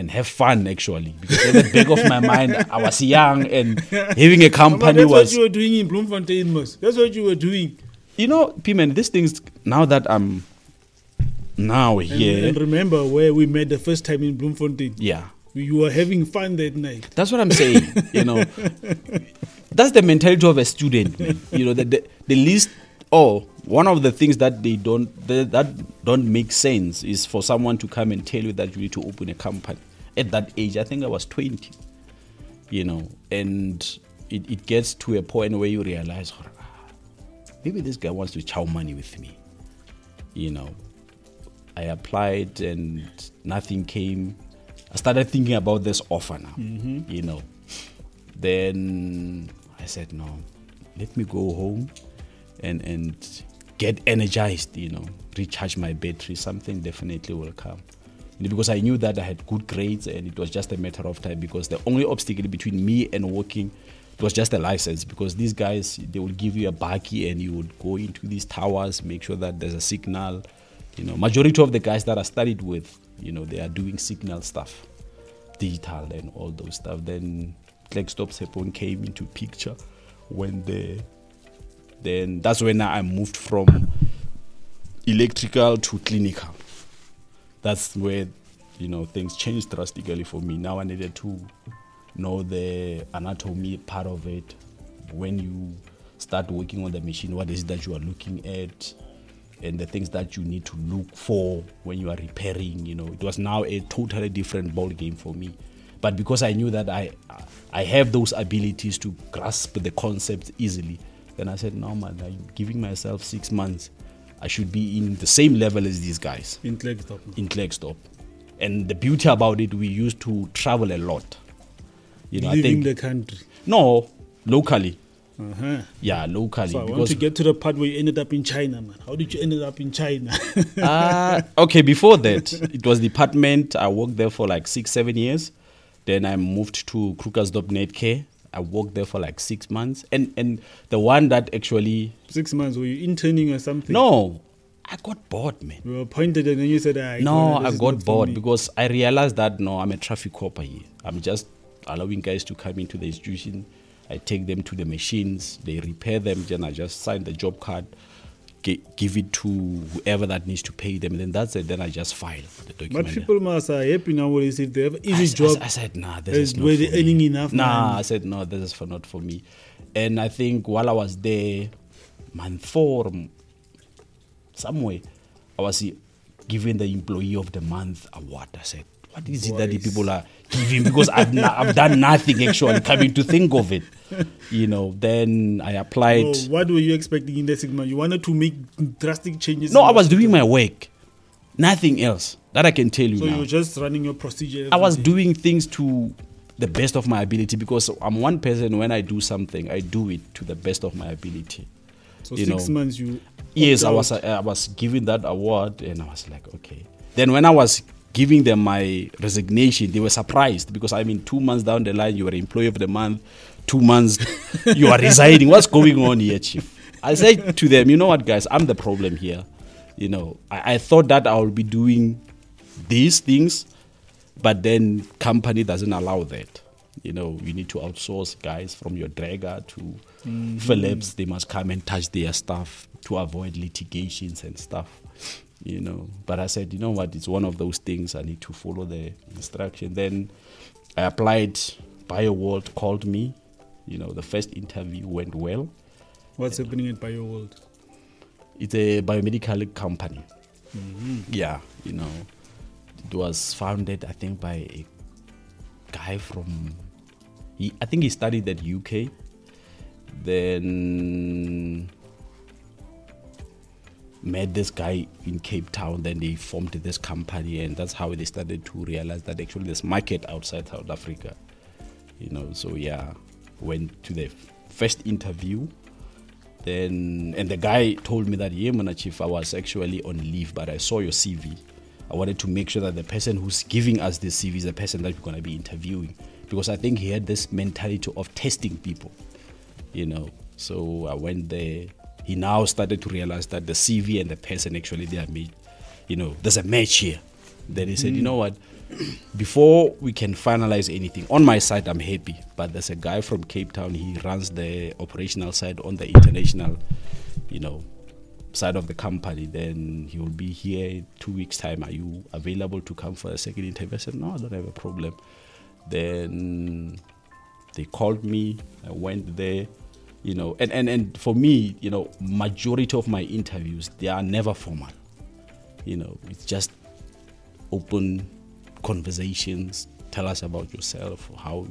have fun, actually. Because at the back of my mind, I was young, and having a company that's was... That's what you were doing in Bloemfontein, Mos. That's what you were doing. P-Man, these things, now that I'm now here... And remember where we met the first time in Bloemfontein? Yeah. You were having fun that night. That's what I'm saying, That's the mentality of a student, man. The least... one of the things that don't make sense is for someone to come and tell you that you need to open a company. At that age, I think I was 20, and it gets to a point where you realize, maybe this guy wants to chow money with me. I applied and nothing came. I started thinking about this offer now, Then I said, no, let me go home and get energized, recharge my battery. Something definitely will come. Because I knew that I had good grades, and it was just a matter of time, because the only obstacle between me and working was just a license. Because these guys, they will give you a bakkie, and you would go into these towers, make sure that there's a signal. Majority of the guys that I studied with, they are doing signal stuff, digital and all those stuff. Then Flagstop Sepon came into picture then that's when I moved from electrical to clinical. That's where, things changed drastically for me. Now I needed to know the anatomy part of it. When you start working on the machine, what is it that you are looking at, and the things that you need to look for when you are repairing. It was now a totally different ball game for me. But because I knew that I have those abilities to grasp the concepts easily, then I said, no, man, I'm giving myself 6 months. I should be in the same level as these guys. In Klerksdorp. In Klerksdorp. And the beauty about it, we used to travel a lot. Leaving the country? No, locally. Uh-huh. Yeah, locally. So I want to get to the part where you ended up in China, man. How did you end up in China? Okay, before that, it was department. I worked there for like 6-7 years. Then I moved to Krugersdorp Netcare. I worked there for like 6 months. And the one that actually... 6 months? Were you interning or something? No. I got bored, man. You were appointed and then you said, no, I got bored because I realized that, no, I'm a traffic cop here. I'm just allowing guys to come into the institution. I take them to the machines. They repair them. Then I just sign the job card, give it to whoever that needs to pay them. And then that's it. Then I just file the document. But people must are happy nowadays if they have an easy job. I said, nah, this is not where for they're earning enough. Nah, I said, no, this is not for me. And I think while I was there, month 4, somewhere, I was given the Employee of the Month award. I said, what is it that the people are giving? Because I've done nothing actually, coming to think of it. You know, then I applied. So what were you expecting in the 6 months? You wanted to make drastic changes? No, I was doing my work. Nothing else. That I can tell you so now. You were just running your procedure? I was doing things to the best of my ability, because I'm one person, when I do something, I do it to the best of my ability. So 6 months you... Yes, I was given that award, and I was like, okay. Then when I was giving them my resignation, they were surprised, because 2 months down the line, you were Employee of the Month. 2 months, you are resigning. What's going on here, Chief? I said to them, you know what, guys, I'm the problem here. You know, I thought that I would be doing these things, but then company doesn't allow that. You know, you need to outsource guys from your dragger to Phillips. They must come and touch their stuff to avoid litigations and stuff. You know, but I said, you know what, it's one of those things. I need to follow the instruction. Then I applied. BioWorld called me. You know, the first interview went well. What's happening at BioWorld? It's a biomedical company. Yeah, you know, it was founded, I think, by a guy from, I think he studied at UK. Then met this guy in Cape Town. Then they formed this company, and that's how they started to realize that actually there's market outside South Africa. You know, so yeah, went to the first interview. Then, and the guy told me that, yeah, Mana Chief, I was actually on leave, but I saw your CV. I wanted to make sure that the person who's giving us this CV is the person that we're going to be interviewing, because I think he had this mentality of testing people, you know. So I went there. He now started to realize that the CV and the person actually, they are made, you know, there's a match here. Then he said, you know what, before we can finalize anything, on my side, I'm happy, but there's a guy from Cape Town. He runs the operational side on the international, you know, side of the company. Then he will be here in 2 weeks' time. Are you available to come for a second interview? I said, no, I don't have a problem. Then they called me. I went there, you know, and for me, you know, majority of my interviews, they are never formal. You know, it's just open conversations. Tell us about yourself, how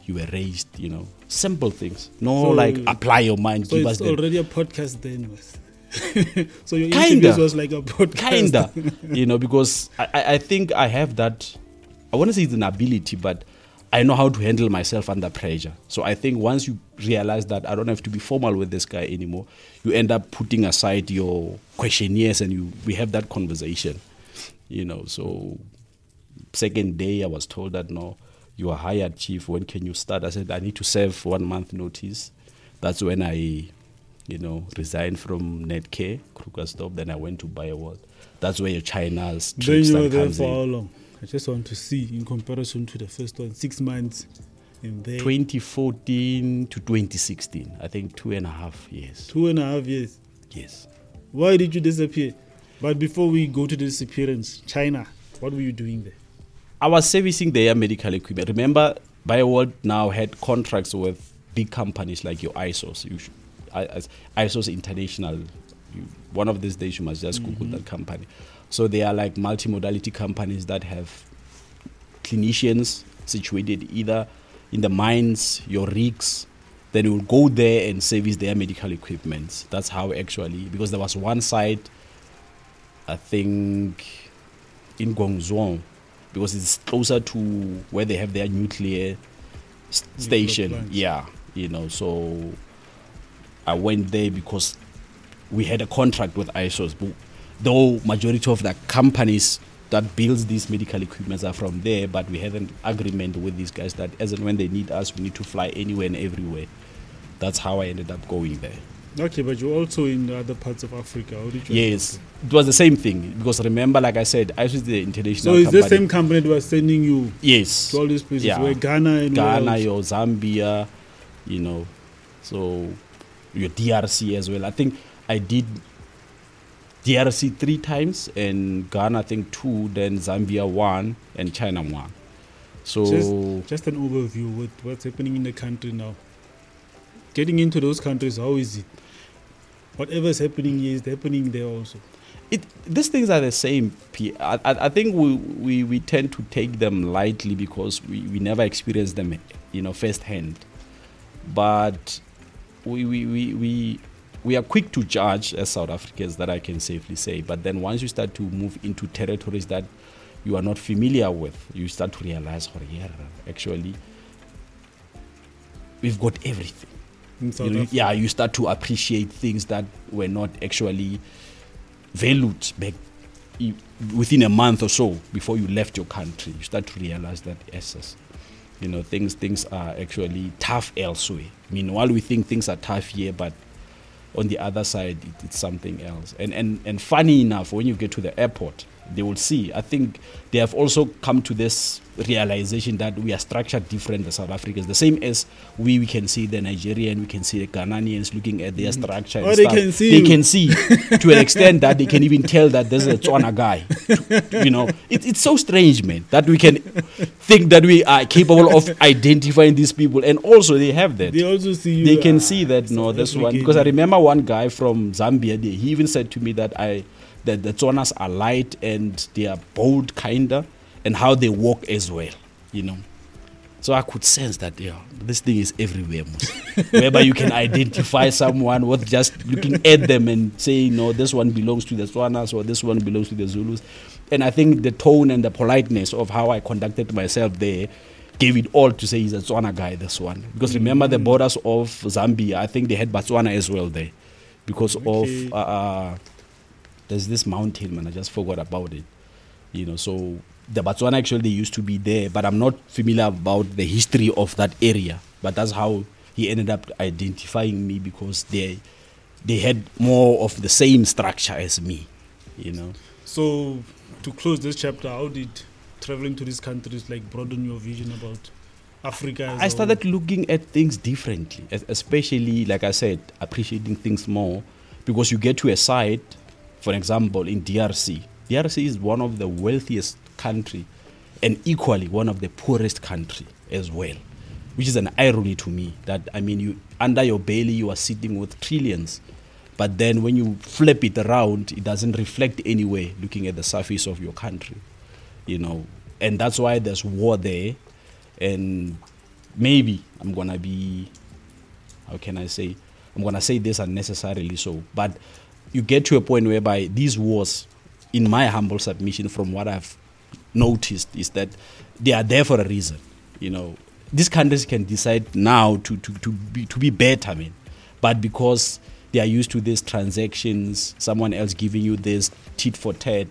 you were raised, you know, simple things. No, so, like, apply your mind. So give it's us already a podcast then. So your interviews was like a podcast. Kinda, you know, because I think I have that, I want to say it's an ability, but I know how to handle myself under pressure. So I think once you realize that I don't have to be formal with this guy anymore, you end up putting aside your questionnaires and we have that conversation, you know. So second day I was told that, no, you are hired, Chief. When can you start? I said, I need to serve 1 month notice. That's when I, you know, resigned from Netcare, Krugerstop. Then I went to BioWorld. That's where your China's trip start comes in. Then you were there for how long? I just want to see in comparison to the first one, 6 months in there. 2014 to 2016. I think 2.5 years. 2.5 years? Yes. Why did you disappear? But before we go to the disappearance, China, what were you doing there? I was servicing their medical equipment. Remember, BioWorld now had contracts with big companies like your ISOs. ISOs International. One of these days you must just Google that company. So they are like multimodality companies that have clinicians situated either in the mines, your rigs. Then you will go there and service their medical equipment. That's how actually, because there was one site, I think, in Guangzhou, because it's closer to where they have their nuclear station. Yeah, you know, so I went there because we had a contract with ISOs. Though majority of the companies that builds these medical equipments are from there, but we had an agreement with these guys that as and when they need us, we need to fly anywhere and everywhere. That's how I ended up going there. Okay, but you're also in other parts of Africa. How did you? Yes, it was the same thing. Because remember, like I said, ISO is the international company. So it's the same company that was sending you to all these places, where Ghana and your Zambia, you know, so your DRC as well. I think I did DRC 3 times, and Ghana I think 2, then Zambia 1, and China 1. So just an overview with what's happening in the country now. Getting into those countries, how is it? whatever's happening here is happening there also. These things are the same. I think we tend to take them lightly because we never experience them, firsthand. But we are quick to judge as South Africans, that I can safely say. But then once you start to move into territories that you are not familiar with, you start to realize, oh yeah, actually, we've got everything. You start to appreciate things that were not actually valued back within a month or so before you left your country. You start to realize that things are actually tough elsewhere. Meanwhile, we think things are tough here, but on the other side, it's something else. And funny enough, when you get to the airport, they will see. I think they have also come to this realization that we are structured different as South Africans. The same as we can see the Nigerian, we can see the Ghanaians looking at their structure. Oh, they can see. They can see to an extent that they can even tell that there's a Tswana guy. It's so strange, man, that we can think that we are capable of identifying these people, and also they have that. They also see you. They can see that this one, because I remember one guy from Zambia. He even said to me that the Tswanas are light and they are bold, kinda, and how they walk as well, So I could sense that this thing is everywhere, whereby you can identify someone with just looking at them and saying, no, this one belongs to the Tswanas or this one belongs to the Zulus. And I think the tone and the politeness of how I conducted myself there gave it all to say he's a Tswana guy, this one. Because remember the borders of Zambia, I think they had Botswana as well there because of... there's this mountain, man, I just forgot about it. So the Botswana actually used to be there, but I'm not familiar about the history of that area. But that's how he ended up identifying me, because they had more of the same structure as me, So to close this chapter, how did traveling to these countries broaden your vision about Africa? I started looking at things differently, especially, like I said, appreciating things more, because you get to a site. For example, in DRC. DRC is one of the wealthiest country and equally one of the poorest country as well, which is an irony to me that, you under your belly, you are sitting with trillions. But then when you flip it around, it doesn't reflect anywhere looking at the surface of your country, And that's why there's war there. And maybe I'm going to be, I'm going to say this unnecessarily so, but you get to a point whereby these wars, in my humble submission from what I've noticed, is that they are there for a reason. These countries can decide now to be better, but because they are used to these transactions, someone else giving you this tit for tat,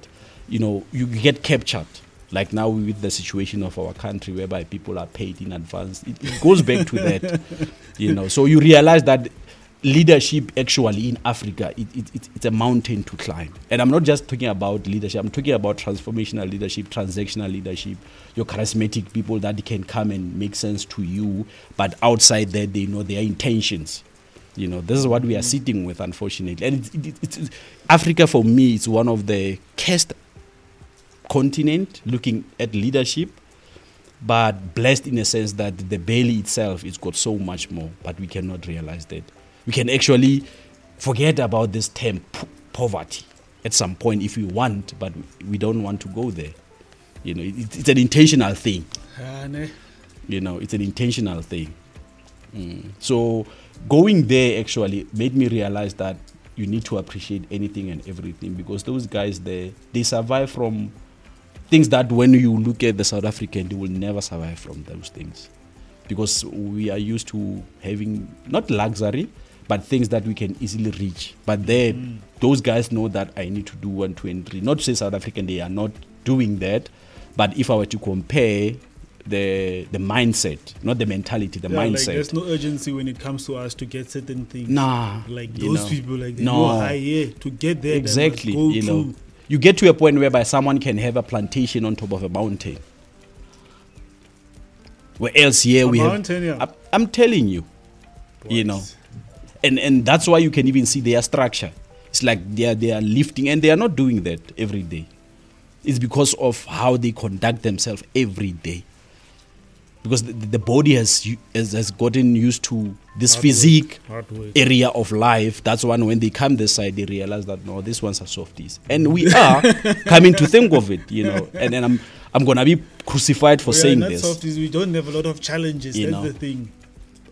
you get captured. Like now with the situation of our country, whereby people are paid in advance, it goes back to that. So you realize that leadership actually in Africa, it's a mountain to climb. And I'm not just talking about leadership, I'm talking about transformational leadership, transactional leadership, your charismatic people that can come and make sense to you, but outside that they know their intentions. This is what we are sitting with, unfortunately. And it's Africa, for me, is one of the cursed continent looking at leadership, but blessed in a sense that the belly itself, it's got so much more, but we cannot realize that. We can actually forget about this term poverty at some point if we want, but we don't want to go there. It's an intentional thing. It's an intentional thing. So going there actually made me realize that you need to appreciate anything and everything, because those guys there, they survive from things that when you look at the South African, they will never survive from those things. Because we are used to having, not luxury, but things that we can easily reach. But there, those guys know that I need to do 1, 2, and 3. Not to say South African, they are not doing that. But if I were to compare the mindset, not the mentality, the mindset. There's no urgency when it comes to us to get certain things. Nah. Those people, they go high here to get there. Exactly. You get to a point whereby someone can have a plantation on top of a mountain. Where else here we have... I'm telling you, And that's why you can even see their structure. It's like they are lifting, and they are not doing that every day. It's because of how they conduct themselves every day. because the body has gotten used to this physique area of life. That's when they come this side, they realize that no, these ones are softies, and we are coming to think of it, you know. And then I'm gonna be crucified for saying this. Softies, we don't have a lot of challenges. You That's know. the thing.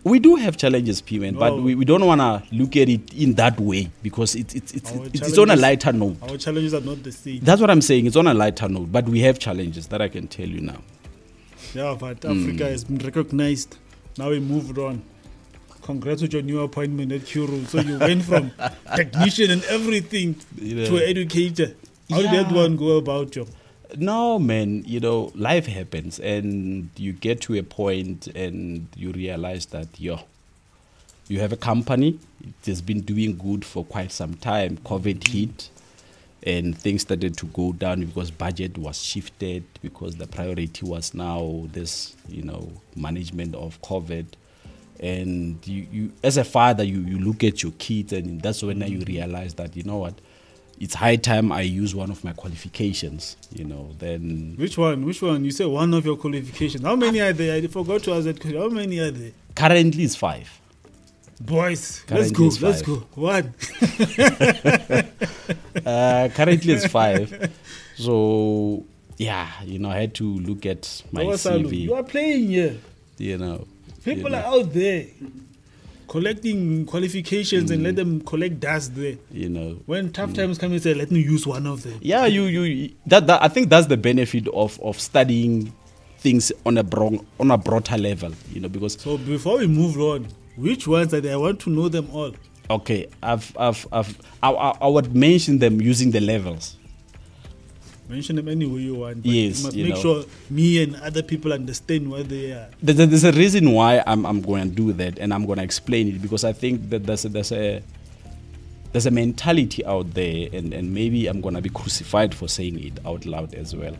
We do have challenges, P-Man, but we don't want to look at it in that way, because it's on a lighter note. Our challenges are not the same. That's what I'm saying. It's on a lighter note, but we have challenges that I can tell you now. Yeah, but Africa has been recognized. Now we moved on. Congrats with your new appointment at Kuru. So you went from technician and everything to educator. How did that one go about you? No, man, you know, life happens, and you get to a point and you realize that you have a company. It has been doing good for quite some time. COVID hit and things started to go down because budget was shifted, because the priority was now this, you know, management of COVID. And you as a father, you look at your kids, and that's when you realize that, you know what, it's high time I use one of my qualifications, you know. Then which one? You say one of your qualifications. How many are there? I forgot to ask that question. How many are there? Currently it's 5. Boys, Currently let's go. One. Currently it's 5. So yeah, you know, I had to look at my CV. You are playing here. You know, people are out there collecting qualifications and let them collect dust there. You know, when tough times come, you say, let me use one of them. Yeah, that I think that's the benefit of studying things on a broader level. You know, because so before we move on, which ones are there? I want to know them all. Okay, I would mention them using the levels. Mention them any way you want. Yes, you must make sure me and other people understand what they are. There's a reason why I'm going to do that, and I'm going to explain it, because I think that there's a mentality out there, and maybe I'm going to be crucified for saying it out loud as well.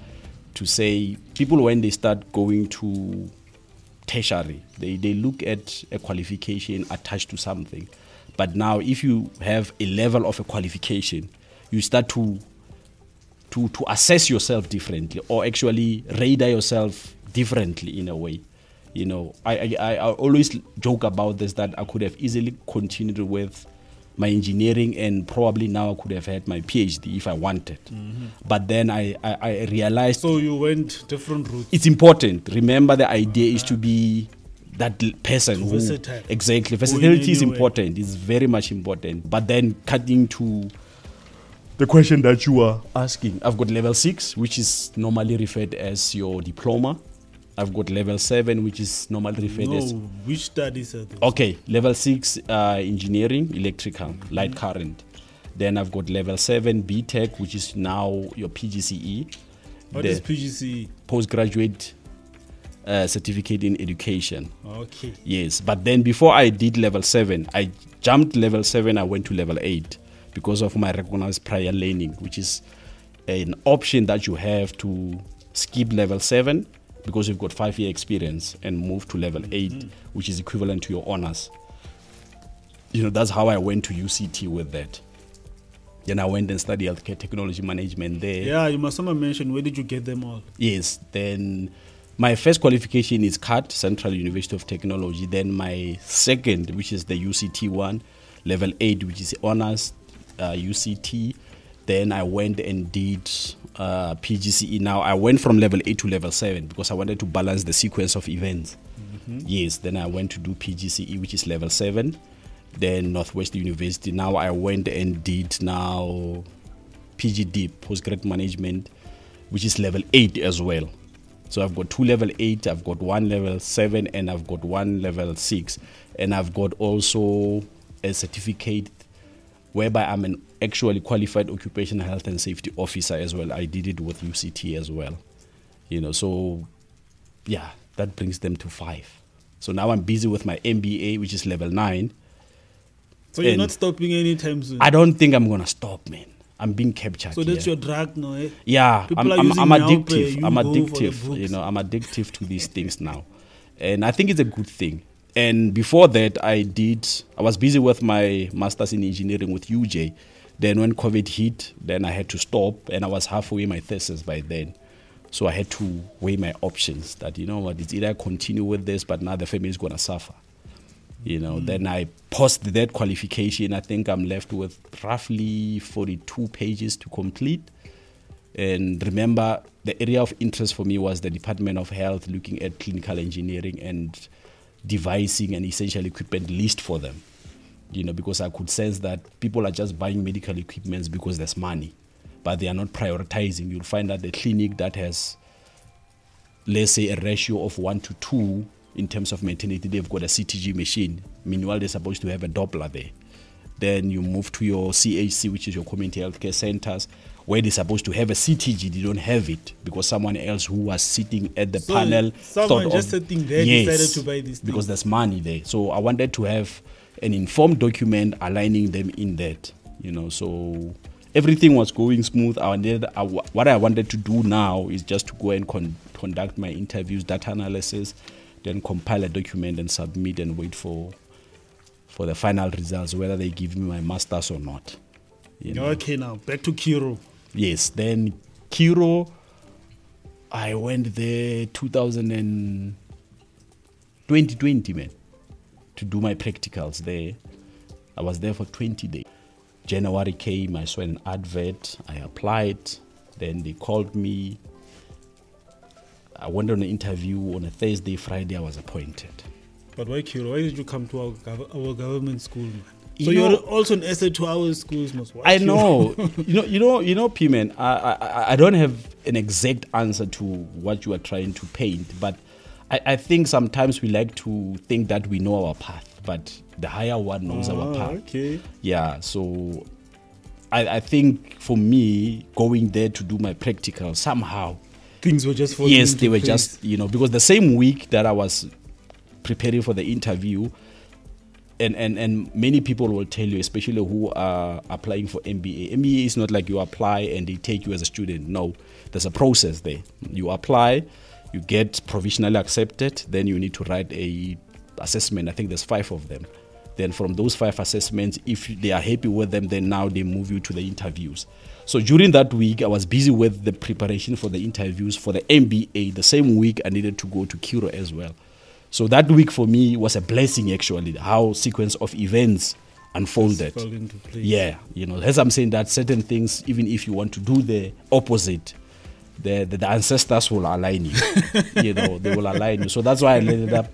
To say people, when they start going to tertiary, they look at a qualification attached to something. But now if you have a level of a qualification, you start to assess yourself differently, or actually radar yourself differently in a way. You know, I always joke about this, that I could have easily continued with my engineering, and probably now I could have had my PhD if I wanted. But then I realized... So you went different routes. It's important. Remember, the idea is to be that person who... Versatile. Exactly. Versatility is important. It's very much important. But then cutting to the question that you are asking, I've got level 6, which is normally referred as your diploma. I've got level 7, which is normally referred as... which studies are those? Okay, level 6, engineering, electrical, light current. Then I've got level 7, BTech, which is now your PGCE. What is PGCE? Postgraduate Certificate in Education. Okay. Yes, but then before I did level 7, I jumped level 7, I went to level 8 because of my recognized prior learning, which is an option that you have to skip level 7 because you've got 5-year experience and move to level 8, which is equivalent to your honors. You know, that's how I went to UCT with that. Then I went and studied healthcare technology management there. Yeah, you must have mentioned, where did you get them all? Yes, then my first qualification is CAT, Central University of Technology. Then my second, which is the UCT one, level 8, which is honors, UCT. Then I went and did PGCE. Now I went from level 8 to level 7 because I wanted to balance the sequence of events. Yes, then I went to do PGCE, which is level 7. Then Northwest University. Now I went and did now PGD, Postgrad Management, which is level 8 as well. So I've got 2 level 8, I've got 1 level 7, and I've got 1 level 6. And I've got also a certificate whereby I'm an actually qualified occupational health and safety officer as well. I did it with UCT as well. You know, so yeah, that brings them to 5. So now I'm busy with my MBA, which is level 9. So you're not stopping anytime soon? I don't think I'm going to stop, man. I'm being captured. So that's your drug now, eh? Yeah, I'm addictive. I'm addictive. You know, I'm addictive to these things now. And I think it's a good thing. And before that, I was busy with my master's in engineering with UJ. Then when COVID hit, then I had to stop, and I was halfway my thesis by then. So I had to weigh my options that, you know what, it's either I continue with this, but now the family is going to suffer. You know, then I post that qualification. I think I'm left with roughly 42 pages to complete. And remember, the area of interest for me was the Department of Health, looking at clinical engineering and devising an essential equipment list for them. You know, because I could sense that people are just buying medical equipments because there's money, but they are not prioritizing. You'll find that the clinic that has, let's say, a ratio of 1:2 in terms of maternity, they've got a CTG machine. Meanwhile, they're supposed to have a Doppler there. Then you move to your CHC, which is your community healthcare centers, where they're supposed to have a CTG. They don't have it because someone else who was sitting at the panel someone just sitting there decided to buy this thing. Because there's money there. So I wanted to have an informed document aligning them in that, you know. So everything was going smooth. What I wanted to do now is just to go and conduct my interviews, data analysis, then compile a document and submit and wait for the final results, whether they give me my master's or not. You know? Okay, now back to Kiro. Yes, then Kiro, I went there 2020, man, to do my practicals there. I was there for 20 days. January came, I saw an advert, I applied, then they called me. I went on an interview on a Thursday, Friday I was appointed. But why Kiro? Why did you come to our government school, man? So you're also an essay to our schools, must watch. I know. you know, P man. I don't have an exact answer to what you are trying to paint, but I think sometimes we like to think that we know our path, but the higher one knows our path. Okay. Yeah. So I think for me, going there to do my practical, somehow things were just falling yes, they were place. just, you know, because the same week that I was preparing for the interview, and many people will tell you, especially who are applying for MBA. MBA is not like you apply and they take you as a student. No, there's a process there. You apply, you get provisionally accepted, then you need to write a assessment. I think there's 5 of them. Then from those 5 assessments, if they are happy with them, then now they move you to the interviews. So during that week, I was busy with the preparation for the interviews for the MBA. The same week, I needed to go to Kiro as well. So that week for me was a blessing, actually, how sequence of events unfolded. Fell into place. Yeah, you know, as I'm saying that certain things, even if you want to do the opposite, the ancestors will align you. You know, they will align you. So that's why I ended up,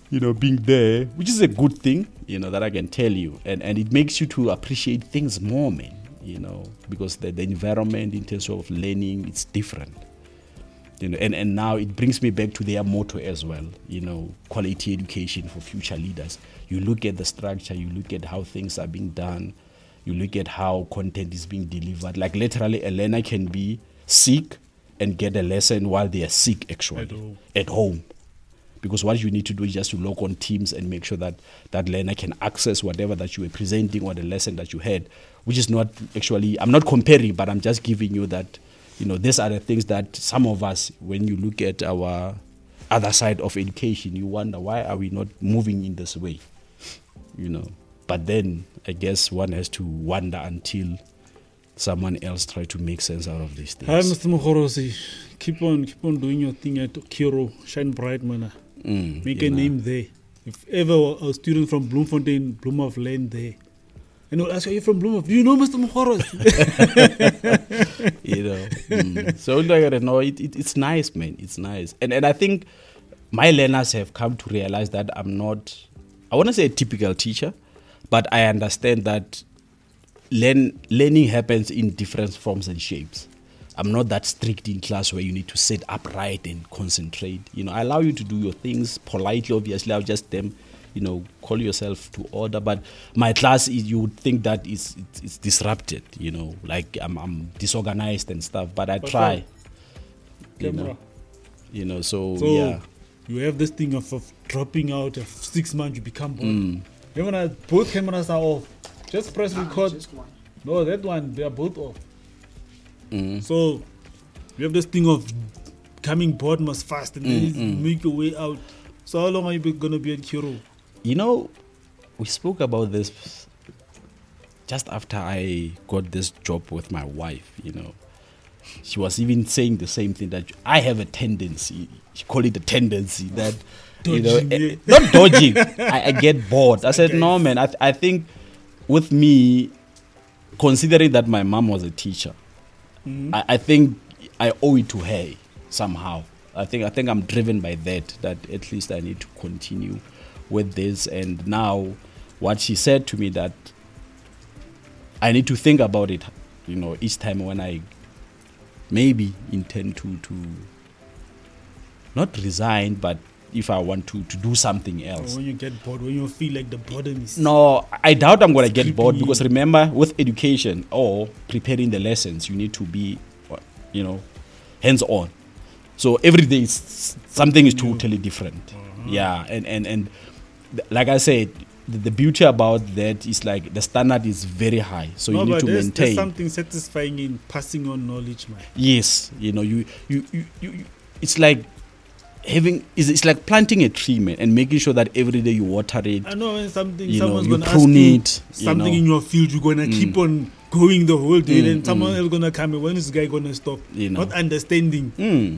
you know, being there, which is a good thing, you know, that I can tell you. And it makes you to appreciate things more, man, you know, because the environment in terms of learning, it's different. You know, and now it brings me back to their motto as well, you know, quality education for future leaders. You look at the structure, you look at how things are being done, you look at how content is being delivered. Like literally a learner can be sick and get a lesson while they are sick, actually, at home. Because what you need to do is just to log on Teams and make sure that that learner can access whatever that you were presenting or the lesson that you had, which is not actually, I'm not comparing, but I'm just giving you that. You know, these are the things that some of us, when you look at our other side of education, you wonder, why are we not moving in this way? You know, but then I guess one has to wonder until someone else try to make sense out of these things. Hi, Mr. Mogorosi. Keep on doing your thing at Kiro. Shine bright, man. Make a name there. If ever a student from Bloemfontein, Bloemhof land there, and we'll ask you, are you from Bloemhof? Do you know Mr. Mogorosi? You know, so like, no, it's nice, man. It's nice, and I think my learners have come to realize that I'm not, I want to say a typical teacher, but I understand that learning happens in different forms and shapes. I'm not that strict in class where you need to sit upright and concentrate. You know, I allow you to do your things politely. Obviously, I'll just you know, call yourself to order. But my class, you would think that it's disrupted. You know, like I'm disorganized and stuff. But I try. You know, so yeah. You have this thing of dropping out of 6 months, you become bored. Even both cameras are off. Just press record. Just one. No, that one, they are both off. So you have this thing of coming bored must fast and then make your way out. So how long are you going to be at Kiro? You know, we spoke about this just after I got this job with my wife, you know. she was even saying the same thing, that I have a tendency, she called it a tendency, that, Dodging, not dodging, I get bored. I said, no, man, I think with me, considering that my mom was a teacher, I think I owe it to her somehow. I think I'm driven by that at least I need to continue with this. And now what she said to me, that I need to think about it, each time when I maybe intend to not resign, but if I want to do something else. Or when you get bored, when you feel like the boredom is... No, I doubt I'm going to get bored, because remember, with education or preparing the lessons, you need to be, hands-on. So every day something is totally different. Yeah, and like I said, the beauty about that is like the standard is very high, so you need to maintain. There's something satisfying in passing on knowledge, man. Yes, you it's like it's like planting a tree, man, and making sure that every day you water it. I know when someone's gonna ask prune you it, something in your field, you're gonna keep on going the whole day, then someone else gonna come in. When is this guy gonna stop? Not understanding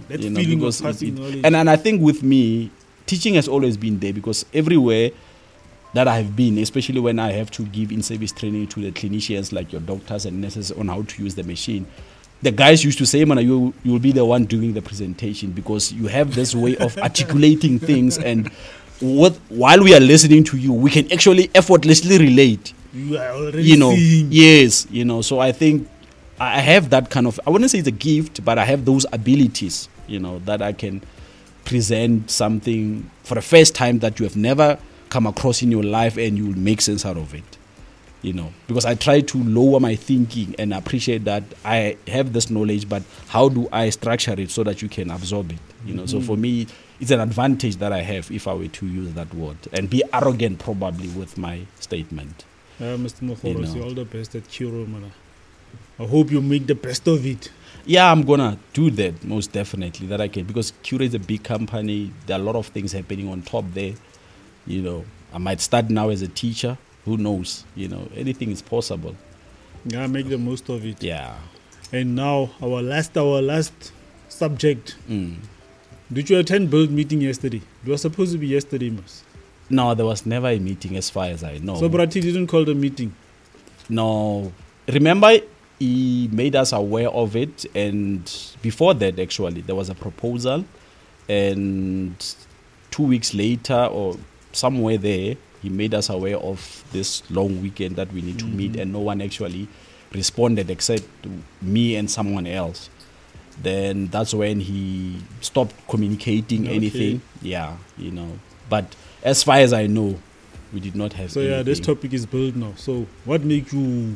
that feeling of passing knowledge. And I think with me, teaching has always been there, because everywhere that I have been, especially when I have to give in-service training to the clinicians like your doctors and nurses on how to use the machine, the guys used to say, man, you'll be the one doing the presentation, because you have this way of articulating things, and while we are listening to you, we can actually effortlessly relate. You are already seeing. Yes, so I think I have that kind of, I wouldn't say it's a gift, but I have those abilities, that I can present something for the first time that you have never come across in your life, and you will make sense out of it. Because I try to lower my thinking and appreciate that I have this knowledge, but how do I structure it so that you can absorb it? So for me, it's an advantage that I have, if I were to use that word, and be arrogant probably with my statement. Mr. Mogorosi, all the best at Curo, man. I hope you make the best of it. Yeah, I'm gonna do that, most definitely, that I can, because Curo is a big company. There are a lot of things happening on top there. I might start now as a teacher. Who knows? Anything is possible. Yeah, make the most of it. Yeah. And now our last subject. Did you attend build meeting yesterday? It was supposed to be yesterday, Mas. No, there was never a meeting as far as I know. So Brati didn't call the meeting? No. Remember, he made us aware of it, and before that, actually, there was a proposal, and 2 weeks later, or somewhere there, he made us aware of this long weekend that we need to meet, and no one actually responded except me and someone else. Then that's when he stopped communicating anything. Yeah, But as far as I know, we did not have anything. Yeah, this topic is built now. So what made you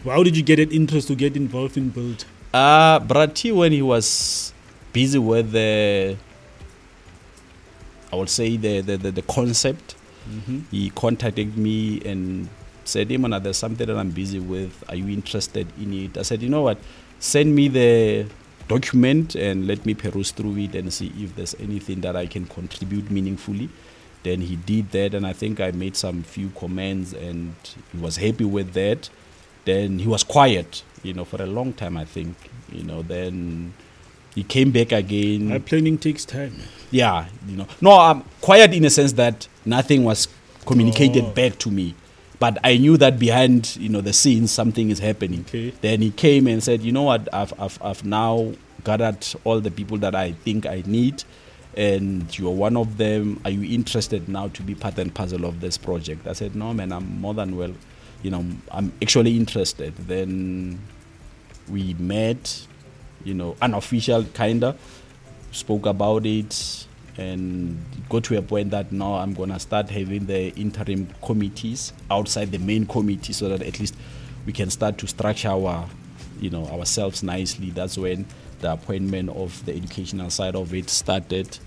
how did you get an interest to get involved in build? Brati, when he was busy with I would say the concept, he contacted me and said, hey man, there's something that I'm busy with. Are you interested in it? I said, you know what? Send me the document and let me peruse through it and see if there's anything that I can contribute meaningfully. Then he did that, and I think I made some few comments, and he was happy with that. Then he was quiet, for a long time, I think. Then he came back again. Planning takes time. Yeah, No, I'm quiet in a sense that nothing was communicated back to me. But I knew that behind, the scenes, something is happening. Okay. Then he came and said, you know what, I've now gathered all the people that I think I need, and you're one of them. Are you interested now to be part and parcel of this project? I said, no, man, I'm more than well, I'm actually interested. Then we met, unofficial kinda, spoke about it, and got to a point that now I'm gonna start having the interim committees outside the main committee, so that at least we can start to structure our, ourselves nicely. That's when the appointment of the educational side of it started,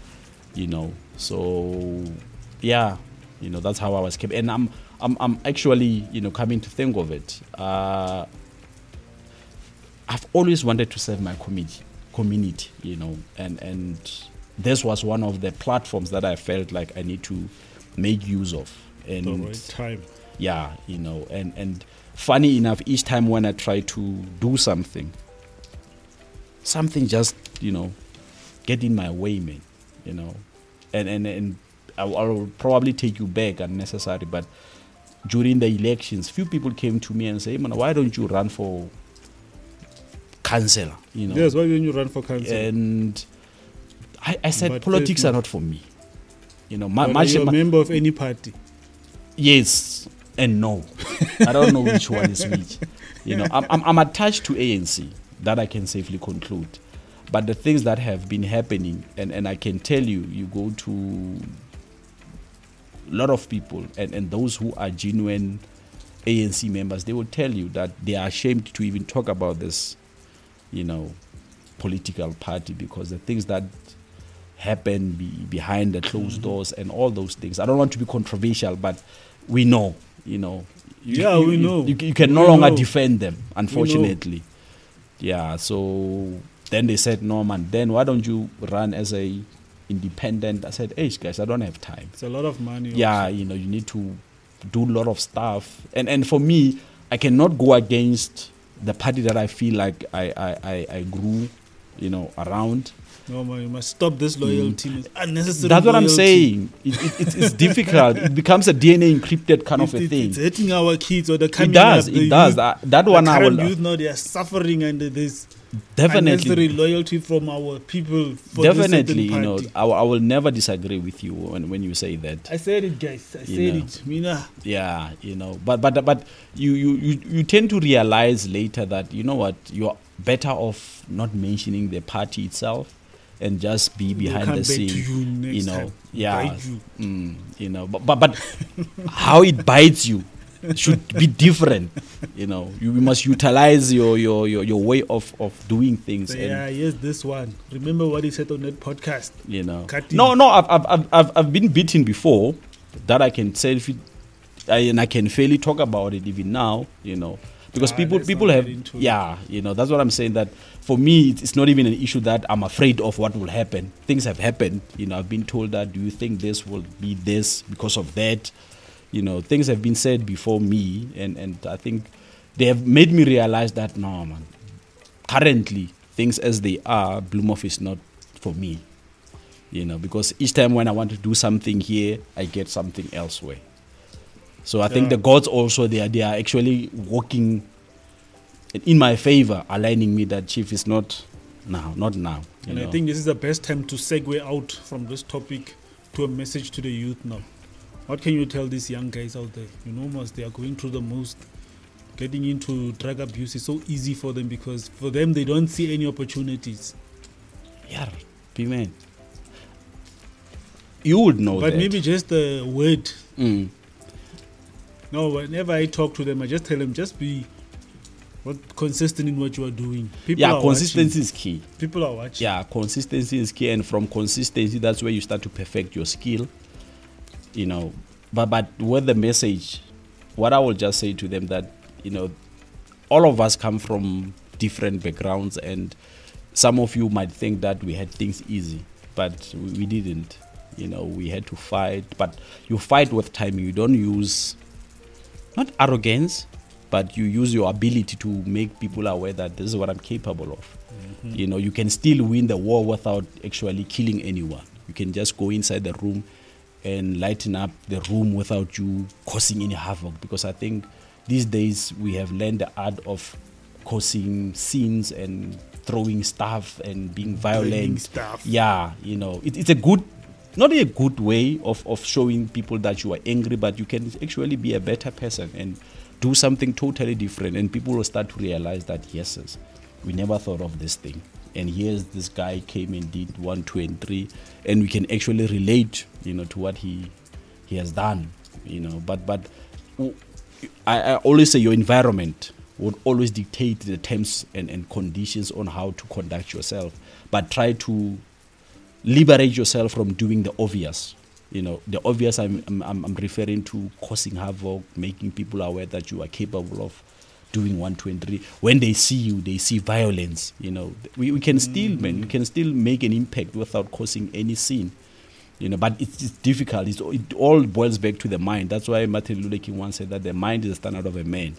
So yeah, that's how I was kept. And I'm actually, coming to think of it, I've always wanted to serve my community, and this was one of the platforms that I felt like I need to make use of. And the right time. Yeah, and funny enough, each time when I try to do something, something just, get in my way, man, and I'll probably take you back unnecessary, but during the elections, few people came to me and say, man, why don't you run for councillor? Yes, why don't you run for councillor? And I said, but politics are not for me. Are you a member of any party? Yes and no. I don't know which one is which. I'm attached to ANC, that I can safely conclude. But the things that have been happening, and I can tell you, you go to a lot of people, and those who are genuine ANC members, they will tell you that they are ashamed to even talk about this, political party, because the things that happen behind the closed doors and all those things. I don't want to be controversial, but we know, we know. You can no longer defend them, unfortunately. Yeah, so then they said, no, man, then why don't you run as a independent? I said, hey, guys, I don't have time. It's a lot of money. Yeah, also. You need to do a lot of stuff. And for me, I cannot go against the party that I feel like I grew, around. No, man, you must stop this loyalty. Unnecessary That's what loyalty. I'm saying. It's difficult. It becomes a DNA encrypted kind of a thing. It's hurting our kids or the coming It does. That one I will. Youth now, they are suffering under this definitely unnecessary loyalty from our people. For definitely, this I will never disagree with you when you say that. I said it, guys. I said it. Mina. Yeah, but you tend to realize later that you're better off not mentioning the party itself and just be behind the scene. Yeah, but how it bites you should be different. You must utilize your way of doing things. So here's this one. Remember what he said on that podcast. I've been beaten before. That I can say, and I can fairly talk about it even now. Because people have, that's what I'm saying. That for me, it's not even an issue that I'm afraid of what will happen. Things have happened. I've been told that, do you think this will be this because of that? Things have been said before me, and I think they have made me realize that, no, man, currently, things as they are, Bloemhof is not for me. Because each time when I want to do something here, I get something elsewhere. So I think the gods also, they are actually working in my favor, aligning me that Chief is not now. And I think this is the best time to segue out from this topic to a message to the youth now. What can you tell these young guys out there? They are going through the most. Getting into drug abuse is so easy for them because for them, they don't see any opportunities. Yeah, man. You would know but that. Maybe just a word. No, whenever I talk to them, I just tell them, just be consistent in what you are doing. Consistency is key. People are watching. Yeah, consistency is key, and from consistency, that's where you start to perfect your skill. But with the message, what I will just say to them that, all of us come from different backgrounds, and some of you might think that we had things easy, but we didn't. We had to fight, but you fight with time. You don't use, not arrogance, but you use your ability to make people aware that this is what I'm capable of. You can still win the war without actually killing anyone. You can just go inside the room and lighten up the room without you causing any havoc, because I think these days we have learned the art of causing scenes and throwing stuff and being violent. Stuff. It's a good, not a good way of showing people that you are angry, but you can actually be a better person and do something totally different, and people will start to realize that, yes, we never thought of this thing, and here's this guy came and did 1, 2, and 3, and we can actually relate, to what he has done, But I always say your environment would always dictate the terms and conditions on how to conduct yourself, but try to liberate yourself from doing the obvious. The obvious I'm referring to causing havoc, making people aware that you are capable of doing 1, 2, and 3. When they see you, they see violence. We can still, man, we can still make an impact without causing any scene. But it's difficult. It all boils back to the mind. That's why Martin Luther King once said that the mind is the standard of a man.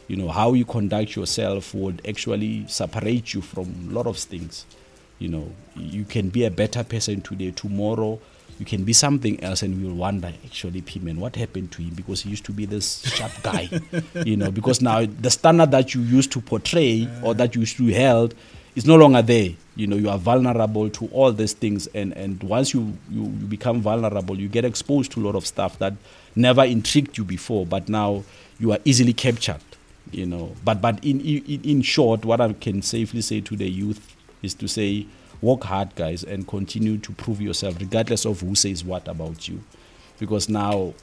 You know, how you conduct yourself would actually separate you from a lot of things. You know, you can be a better person today, tomorrow you can be something else, and we'll wonder, actually, P-Man, what happened to him? Because he used to be this sharp guy, you know, because now the standard that you used to portray or that you used to held is no longer there. You know, you are vulnerable to all these things, and once you become vulnerable, you get exposed to a lot of stuff that never intrigued you before, but now you are easily captured, you know. But in short, what I can safely say to the youth is to say, work hard, guys, and continue to prove yourself regardless of who says what about you. Because now,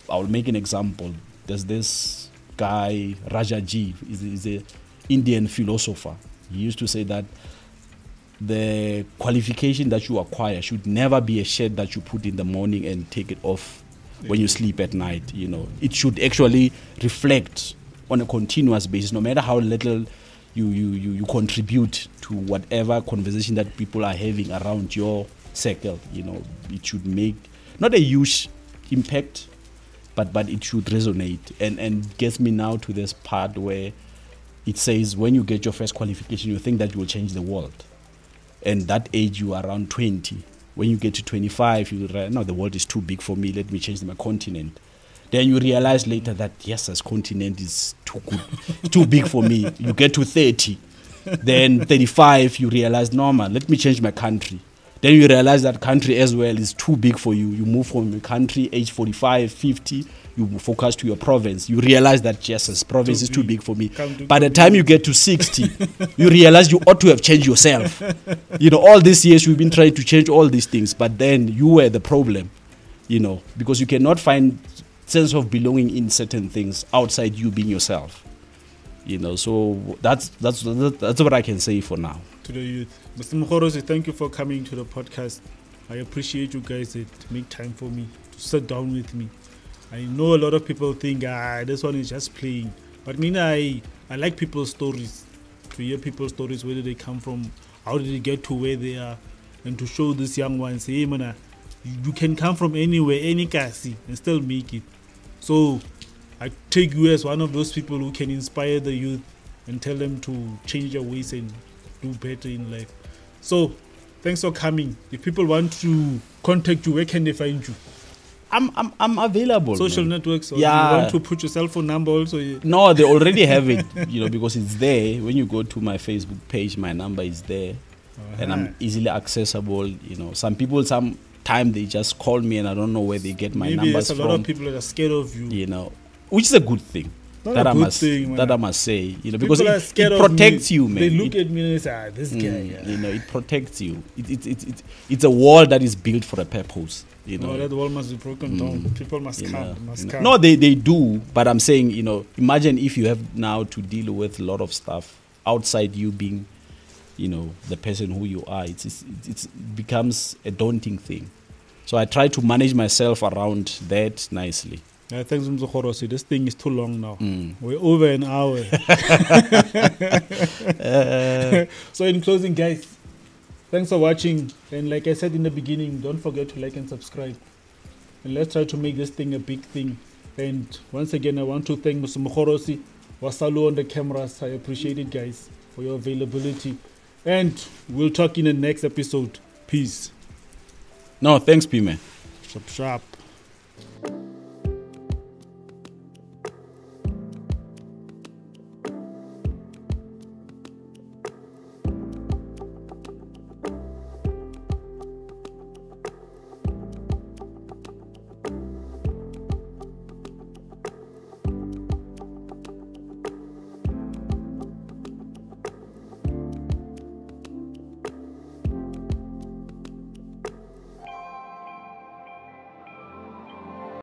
I'll make an example. There's this guy, Rajaji, is an Indian philosopher. He used to say that the qualification that you acquire should never be a shirt that you put in the morning and take it off when you sleep at night. You know, it should actually reflect on a continuous basis, no matter how little you contribute to whatever conversation that people are having around your circle. You know, it should make not a huge impact, but it should resonate. And gets me now to this part where it says when you get your first qualification, you think that you will change the world. And that age, you are around 20. When you get to 25, you realize, no, the world is too big for me. Let me change my continent. Then you realize later that, yes, this continent is too good, it's too big for me. You get to 30. Then 35, you realize, no, man, let me change my country. Then you realize that country as well is too big for you. You move from your country, age 45, 50, you focus to your province. You realize that, yes, this province is too big for me. By the time you get to 60, you realize you ought to have changed yourself. You know, all these years you've been trying to change all these things, but then you were the problem, you know, because you cannot find sense of belonging in certain things outside you being yourself, you know. So that's what I can say for now to the youth. Mr. Mogorosi, thank you for coming to the podcast. I appreciate you guys that make time for me to sit down with me. I know a lot of people think this one is just playing, but I like people's stories, to hear people's stories, where did they come from, how did they get to where they are, and to show these young ones, hey man, you can come from anywhere, any kasi, and still make it. So I take you as one of those people who can inspire the youth and tell them to change their ways and do better in life. So thanks for coming. If people want to contact you, where can they find you? I'm available. Social networks, or you want to put your cell phone number also? No, they already have it, you know, because it's there. When you go to my Facebook page, my number is there, and I'm easily accessible. You know, some people time they just call me and I don't know where they get my numbers from. Maybe there's a lot of people that are scared of you. You know, which is a good thing. That I must say, you know, because it protects you, man. They look at me and say, this guy. You know, it protects you. It's a wall that is built for a purpose. You know, that wall must be broken down. People must come. No, they do. But I'm saying, you know, imagine if you have now to deal with a lot of stuff outside you being, you know, the person who you are. It becomes a daunting thing. So I try to manage myself around that nicely. Thanks, Mogorosi. This thing is too long now. We're over an hour. So in closing, guys, thanks for watching. And like I said in the beginning, don't forget to like and subscribe. And let's try to make this thing a big thing. And once again, I want to thank Mr. Mogorosi, Wasalu on the cameras. I appreciate it, guys, for your availability. And we'll talk in the next episode. Peace. No, thanks, P-Man. Sharp.